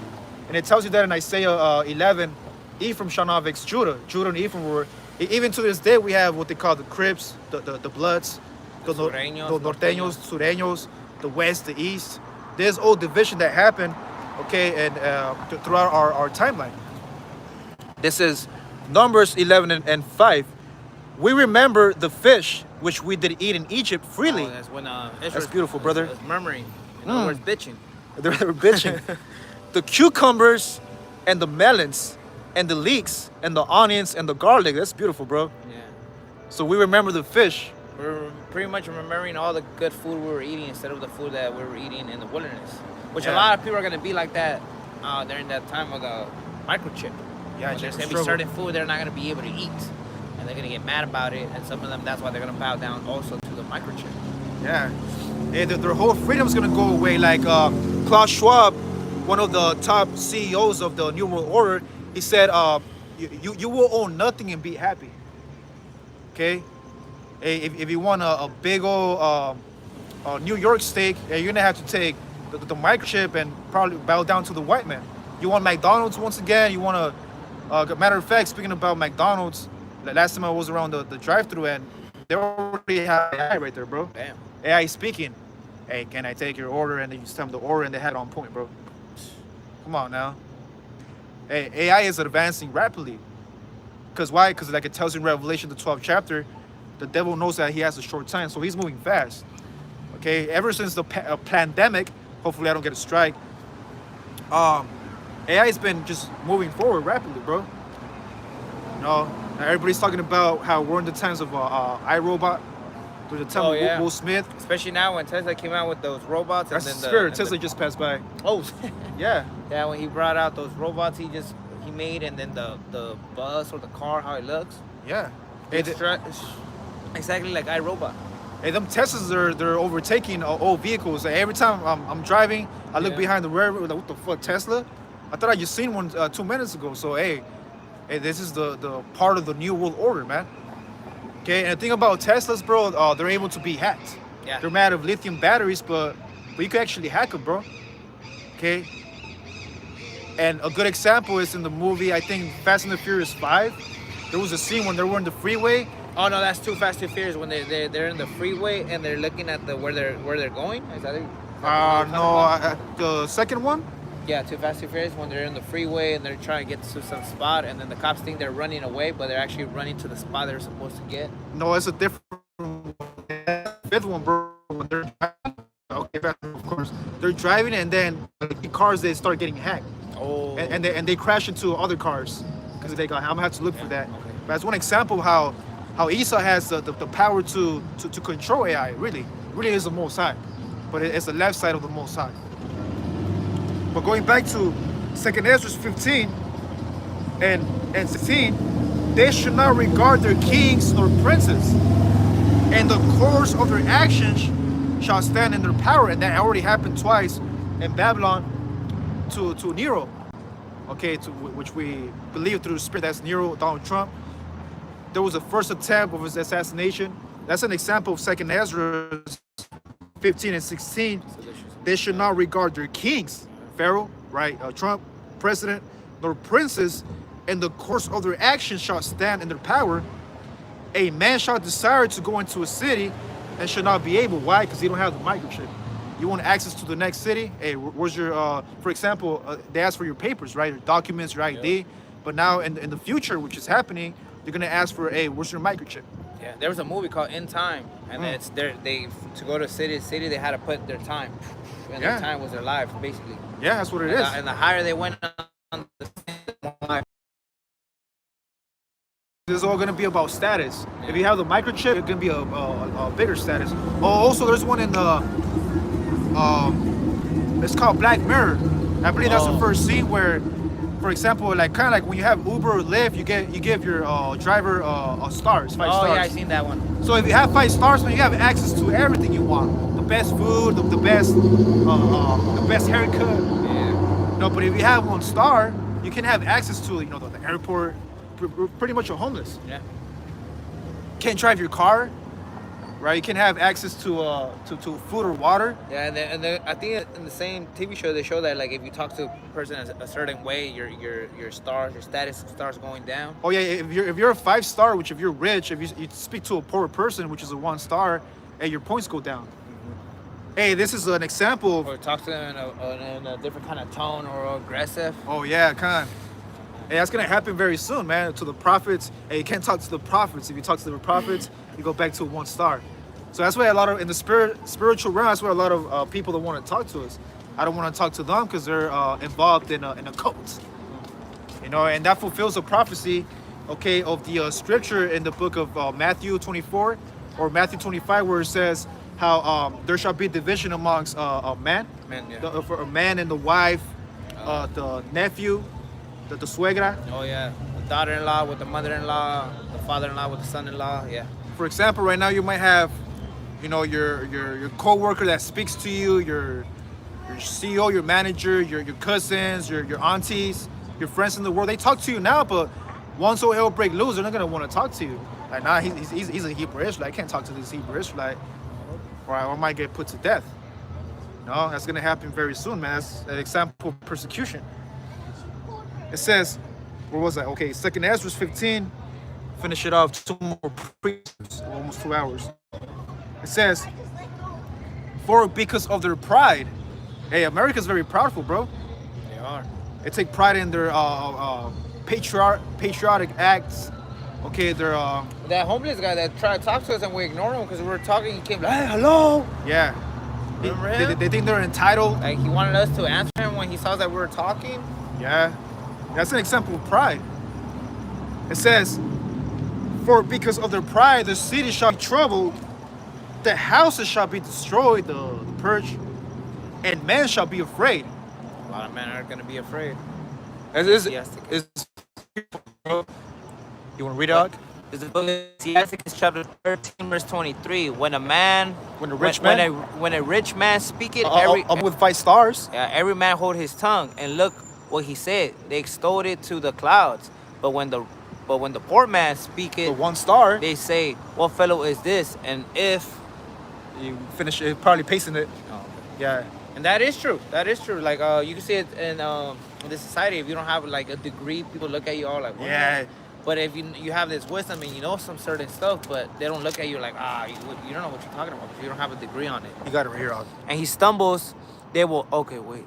Speaker 1: And it tells you that in Isaiah 11, Ephraim shall not vex Judah. Judah and Ephraim were, even to this day, we have what they call the Crips, the Bloods, the Norteños, Sureños, the West, the East. There's old division that happened, okay, and throughout our timeline. This is Numbers 11 and 5. We remember the fish which we did eat in Egypt freely.
Speaker 2: Oh, that's when Israel
Speaker 1: That's beautiful, brother.
Speaker 2: was murmuring. In other words, bitching.
Speaker 1: They were bitching. The cucumbers and the melons and the leeks and the onions and the garlic. That's beautiful, bro.
Speaker 2: Yeah.
Speaker 1: So we remember the fish.
Speaker 2: We're pretty much remembering all the good food we were eating instead of the food that we were eating in the wilderness. Which a lot of people are going to be like that during that time of the microchip.
Speaker 1: Yeah,
Speaker 2: There's going to be certain food they're not going to be able to eat. And they're going to get mad about it. And some of them, that's why they're going to bow down also to the microchip.
Speaker 1: Yeah. Their whole freedom is going to go away. Like Klaus Schwab, one of the top CEOs of the New World Order, he said, you will own nothing and be happy. Okay? If you want a big old New York steak, you're going to have to take the microchip and probably bow down to the white man. You want McDonald's once again? You want to... matter of fact, speaking about McDonald's, last time I was around the drive-thru and they already have AI right there, bro.
Speaker 2: Damn.
Speaker 1: AI speaking. Hey, can I take your order? And then you just tell them the order and they had it on point, bro. Come on now. Hey, AI is advancing rapidly. Because why? Because like it tells you in Revelation, the 12th chapter, the devil knows that he has a short time, so he's moving fast. Okay, ever since the pandemic, hopefully I don't get a strike, AI has been just moving forward rapidly, bro. You know, everybody's talking about how we're in the times of iRobot, through the time of Will Smith.
Speaker 2: Especially now when Tesla came out with those robots.
Speaker 1: That's and then spirit. Tesla just passed by.
Speaker 2: Oh,
Speaker 1: yeah.
Speaker 2: Yeah, when he brought out those robots he made, and then the bus or the car, how it looks.
Speaker 1: Yeah.
Speaker 2: It's exactly like iRobot.
Speaker 1: Hey, them Teslas they're overtaking old vehicles. Like, every time I'm driving, I look behind the rear, like, what the fuck, Tesla? I thought I just seen one 2 minutes ago. So hey, this is the part of the New World Order, man. Okay, and the thing about Teslas, bro, they're able to be hacked.
Speaker 2: Yeah.
Speaker 1: They're made of lithium batteries, but you can actually hack them, bro. Okay. And a good example is in the movie, I think Fast and the Furious 5. There was a scene when they were in the freeway.
Speaker 2: Oh no, that's Too Fast Too Furious when they're in the freeway and they're looking at where they're going. Is that it?
Speaker 1: No, the second one.
Speaker 2: Yeah, Too Fast Too Furious when they're in the freeway and they're trying to get to some spot, and then the cops think they're running away, but they're actually running to the spot they're supposed to get.
Speaker 1: No, it's a different fifth one, bro. When they're driving, okay, of course, they're driving and then the cars they start getting hacked.
Speaker 2: Oh.
Speaker 1: And they crash into other cars because they got. I'm gonna have to look for that. Okay. But that's one example how Esau has the power to control AI. Really is the Most High, but it's the left side of the Most High. But going back to 2 Ezra 15 and 16, they should not regard their kings nor princes, and the course of their actions shall stand in their power. And that already happened twice in Babylon to Nero, okay, which we believe through the spirit, that's Nero, Donald Trump. There was a first attempt of his assassination. That's an example of 2 Ezra 15 and 16. They should not regard their kings, Pharaoh, right, Trump, president, nor princes, and the course of their actions shall stand in their power. A man shall desire to go into a city and should not be able. Why? Because he don't have the microchip. You want access to the next city? Hey, where's your, for example, they ask for your papers, right? Your documents, your ID. But now in the future, which is happening, they're going to ask for, hey, where's your microchip?
Speaker 2: Yeah, there was a movie called In Time. And it's to go to city, they had to put their time. And their time was their life, basically.
Speaker 1: Yeah, that's what it is.
Speaker 2: And the higher they went on the more
Speaker 1: this is all going to be about status. Yeah. If you have the microchip, it's going to be a bigger status. Oh, also, there's one in the... it's called Black Mirror. I believe that's the first scene where, for example, like kind of like when you have Uber or Lyft, you give your driver stars, 5 stars.
Speaker 2: Oh yeah, I seen that one.
Speaker 1: So if you have 5 stars, man, you have access to everything you want. The best food, the best haircut.
Speaker 2: Yeah.
Speaker 1: No, but if you have 1 star, you can have access to the airport. Pretty much you're homeless.
Speaker 2: Yeah.
Speaker 1: Can't drive your car. Right, you can have access to food or water.
Speaker 2: Yeah, and I think in the same TV show they show that like if you talk to a person a certain way, your status starts going down.
Speaker 1: Oh yeah, if you're a 5 star, which if you're rich, if you speak to a poor person, which is a 1 star, hey, your points go down. Mm-hmm. Hey, this is an example.
Speaker 2: Or talk to them in a different kind of tone or aggressive.
Speaker 1: Oh yeah, kind. And that's gonna happen very soon, man. To the prophets, and you can't talk to the prophets. If you talk to the prophets, you go back to 1 star. So that's why a lot of in the spiritual realm, that's why a lot of people don't want to talk to us. I don't want to talk to them because they're involved in a cult, you know. And that fulfills the prophecy, okay, of the scripture in the book of Matthew 24 or Matthew 25, where it says how there shall be division amongst a man, for a man and the wife, the nephew, the suegra.
Speaker 2: Oh yeah, the daughter-in-law with the mother-in-law, the father-in-law with the son-in-law. Yeah.
Speaker 1: For example, right now you might have, you know, your co-worker that speaks to you, your CEO, your manager, your cousins, your aunties, your friends in the world. They talk to you now, but once all hell break loose, they're not gonna want to talk to you. Like, nah, he's a Hebrew Israelite. I can't talk to this Hebrew Israelite, or I might get put to death. No, that's gonna happen very soon, man. That's an example of persecution. It says, where was I? Okay, 2nd Ezra 15. Finish it off. 2 more precepts, almost 2 hours. It says, for because of their pride. Hey, America's very proudful, bro.
Speaker 2: They are.
Speaker 1: They take pride in their patriotic acts. Okay, they're
Speaker 2: that homeless guy that tried to talk to us and we ignored him because we were talking. He came like, hey, hello.
Speaker 1: Yeah.
Speaker 2: Remember him?
Speaker 1: They think they're entitled.
Speaker 2: Like he wanted us to answer him when he saw that we were talking.
Speaker 1: Yeah. That's an example of pride. It says, for because of their pride, the city shall be troubled, the houses shall be destroyed, the purge, and men shall be afraid.
Speaker 2: A lot of men are going to be afraid.
Speaker 1: You want to read it?
Speaker 2: This is the book of Ecclesiastes, chapter 13, verse 23. When a rich man speaketh,
Speaker 1: up with 5 stars.
Speaker 2: Every man hold his tongue, and look what he said. They extolled it to the clouds. But when the poor man speaketh,
Speaker 1: the 1 star,
Speaker 2: they say, what fellow is this? And if
Speaker 1: you finish it, probably pasting it.
Speaker 2: Oh,
Speaker 1: yeah.
Speaker 2: And that is true. That is true. Like you can see it in this society. If you don't have like a degree, people look at you all like, what?
Speaker 1: Yeah.
Speaker 2: But if you have this wisdom and you know some certain stuff, but they don't look at you like, you don't know what you're talking about because you don't have a degree on it.
Speaker 1: You got it right here, Og.
Speaker 2: And he stumbles, they will, okay, wait.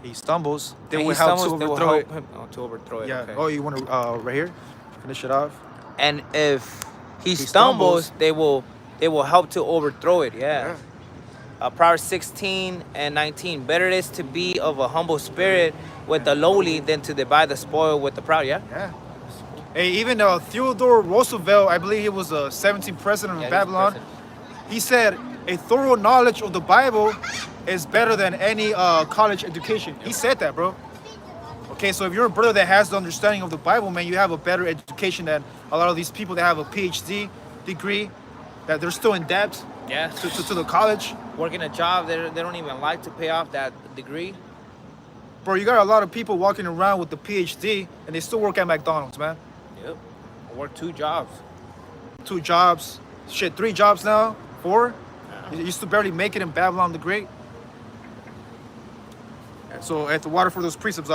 Speaker 1: He stumbles, they
Speaker 2: And
Speaker 1: will
Speaker 2: he
Speaker 1: help
Speaker 2: stumbles,
Speaker 1: to
Speaker 2: they will
Speaker 1: overthrow
Speaker 2: help
Speaker 1: it.
Speaker 2: him to overthrow it.
Speaker 1: Yeah.
Speaker 2: Okay.
Speaker 1: Oh, you want to, right here? Finish it off.
Speaker 2: And if he stumbles, they will help to overthrow it. Yeah. Proverbs 16 and 19. Better it is to be of a humble spirit with the lowly than to divide the spoil with the proud. Yeah.
Speaker 1: Yeah. Hey, even Theodore Roosevelt, I believe he was the 17th president of Babylon. He said a thorough knowledge of the Bible is better than any college education. He said that, bro. Okay, so if you're a brother that has the understanding of the Bible, man, you have a better education than a lot of these people that have a PhD degree, that they're still in debt.
Speaker 2: Yeah.
Speaker 1: To the college.
Speaker 2: Working a job they don't even like to pay off that degree.
Speaker 1: Bro, you got a lot of people walking around with the PhD and they still work at McDonald's, man.
Speaker 2: Yep. I work 2 jobs.
Speaker 1: 2 jobs. Shit, 3 jobs now. 4.
Speaker 2: Yeah.
Speaker 1: You used to barely make it in Babylon the Great. So at the water for those precepts,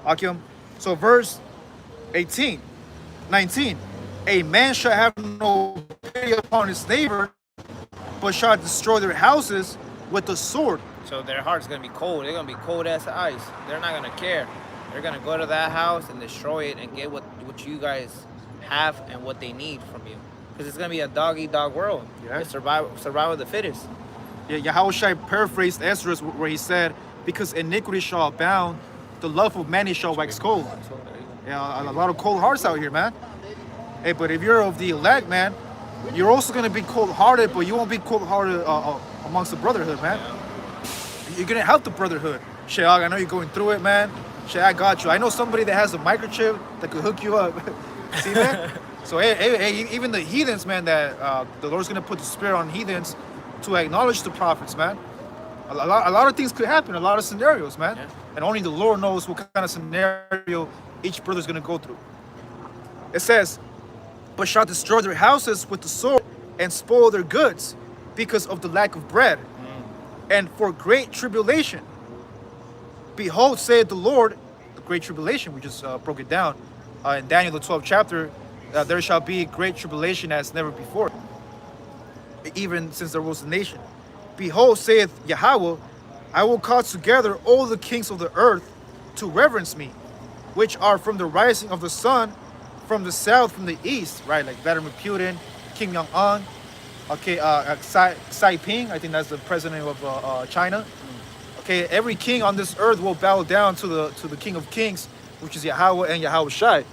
Speaker 1: Akim. So verse 19. A man shall have no pity upon his neighbor, but shall destroy their houses with the sword.
Speaker 2: So their heart's gonna be cold. They're gonna be cold as ice. They're not gonna care. They're gonna go to that house and destroy it and get what you guys have and what they need from you. Because it's gonna be a dog-eat-dog world.
Speaker 1: Yeah.
Speaker 2: It's survival of the fittest.
Speaker 1: Yeah, Yahushua paraphrased Ezra where he said, because iniquity shall abound, the love of many shall wax cold. Yeah, a lot of cold hearts out here, man. Hey, but if you're of the elect, man, you're also gonna be cold-hearted, but you won't be cold-hearted amongst the brotherhood, man. You're gonna help the brotherhood. Shit, I know you're going through it, man. Shit, I got you. I know somebody that has a microchip that could hook you up. See, man? So, hey, even the heathens, man, that the Lord's gonna put the spirit on heathens to acknowledge the prophets, man. A lot of things could happen, a lot of scenarios, man.
Speaker 2: Yeah.
Speaker 1: And only the Lord knows what kind of scenario each brother's gonna go through. It says, but shall destroy their houses with the sword and spoil their goods because of the lack of bread and for great tribulation. Behold, saith the Lord, the great tribulation, we just broke it down. In Daniel, the 12th chapter, there shall be great tribulation as never before, even since there was a nation. Behold, saith Yahweh, I will call together all the kings of the earth to reverence me, which are from the rising of the sun, from the south, from the east, right? Like Vladimir Putin, Kim Jong Un, okay, Xi Jinping, I think that's the president of China. Okay, every king on this earth will bow down to the King of Kings, which is Yahweh and Yahweh Shai.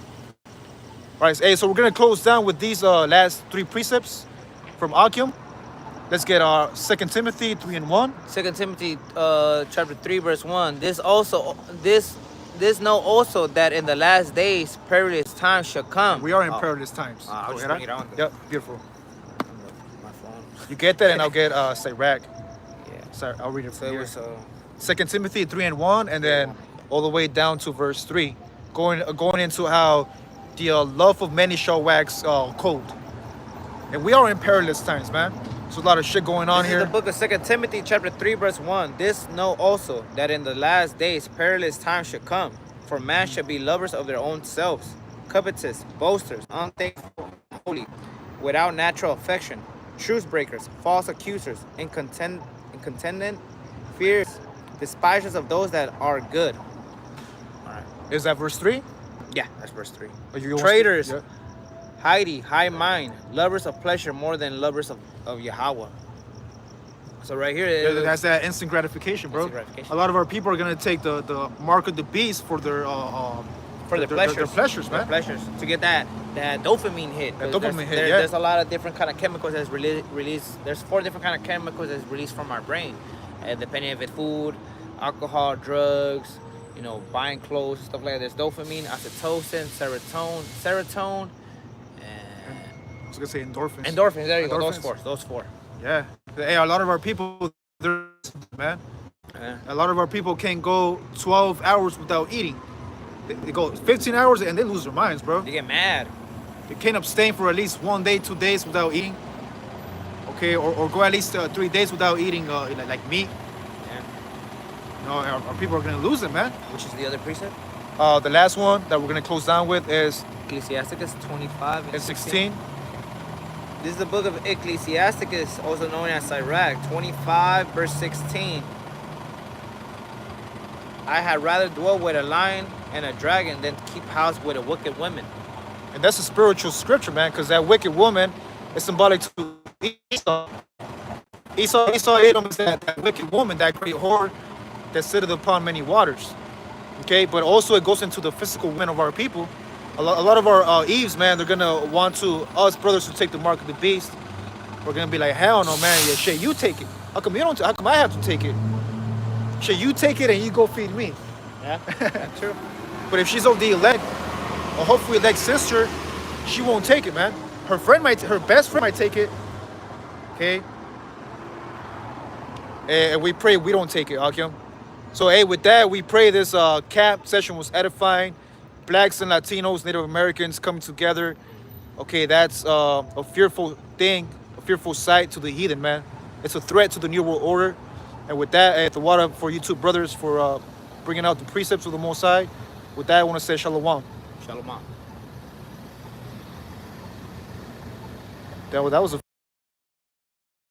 Speaker 1: Right, hey, so we're gonna close down with these last three precepts from Akim. Let's get our 2 Timothy 3 and 1.
Speaker 2: 2 Timothy chapter 3 verse 1. This know also that in the last days perilous times shall come.
Speaker 1: We are in perilous times.
Speaker 2: I'll just bring it on.
Speaker 1: Yep, beautiful.
Speaker 2: My phone.
Speaker 1: You get that, and I'll get Sirach.
Speaker 2: Yeah.
Speaker 1: Sorry, I'll read it
Speaker 2: So
Speaker 1: from
Speaker 2: it
Speaker 1: here.
Speaker 2: was
Speaker 1: 2 Timothy 3 and 1, and then all the way down to verse 3, going into how the love of many shall wax cold. And we are in perilous times, man. There's a lot of shit going on
Speaker 2: this
Speaker 1: here.
Speaker 2: is the book of 2 Timothy chapter 3 verse 1. This know also that in the last days perilous times shall come. For man shall be lovers of their own selves, covetous, boasters, unthankful, unholy, without natural affection, truce breakers, false accusers, incontinent, fierce, despisers of those that are good. All right.
Speaker 1: Is that verse 3?
Speaker 2: Yeah, that's verse 3.
Speaker 1: You
Speaker 2: Traitors,
Speaker 1: yeah.
Speaker 2: high mind, lovers of pleasure more than lovers of Yahweh. So right here,
Speaker 1: That's that instant gratification, bro.
Speaker 2: Instant gratification.
Speaker 1: A lot of our people are gonna take the mark of the beast for their
Speaker 2: pleasures.
Speaker 1: Their pleasures, man.
Speaker 2: Their pleasures. To get that dopamine hit.
Speaker 1: That dopamine hit, yeah.
Speaker 2: There's a lot of different kind of chemicals that's released. There's 4 different kind of chemicals that's released from our brain, depending if it's food, alcohol, drugs, buying clothes, stuff like that. There's dopamine, oxytocin, serotonin, and
Speaker 1: I was gonna say endorphins.
Speaker 2: Endorphins. There you go.
Speaker 1: Endorphins.
Speaker 2: Those four.
Speaker 1: Yeah. Hey, a lot of our people, man.
Speaker 2: Yeah.
Speaker 1: A lot of our people can't go 12 hours without eating. They go 15 hours and they lose their minds, bro.
Speaker 2: They get mad.
Speaker 1: They can't abstain for at least 1 day, 2 days without eating. Okay, or go at least 3 days without eating like meat.
Speaker 2: Yeah.
Speaker 1: Our people are gonna lose it, man.
Speaker 2: Which is the other precept?
Speaker 1: The last one that we're gonna close down with is
Speaker 2: Ecclesiasticus 25 and
Speaker 1: 16.
Speaker 2: This is the book of Ecclesiasticus, also known as Sirach, 25 verse 16. I had rather dwell with a lion and a dragon than keep house with a wicked woman.
Speaker 1: And that's a spiritual scripture, man, because that wicked woman is symbolic to Esau. Esau Edom is that wicked woman, that great whore that sitteth upon many waters. Okay, but also it goes into the physical women of our people. A lot of our Eves, man, they're gonna want us brothers to take the mark of the beast. We're gonna be like, hell no, man. Yeah, shit, you take it. How come you don't? How come I have to take it? Shit, you take it and you go feed me.
Speaker 2: Yeah, that's true.
Speaker 1: But if she's of the elect, or hopefully elect sister, she won't take it, man. Her best friend might take it. Okay. And we pray we don't take it, Akim. So, hey, with that, we pray this camp session was edifying. Blacks and Latinos, Native Americans coming together. Okay, that's a fearful thing, a fearful sight to the heathen, man. It's a threat to the New World Order. And with that, the water for you two brothers for bringing out the precepts of the Most High. With that, I want to say shalom.
Speaker 2: Shalom.
Speaker 1: That was a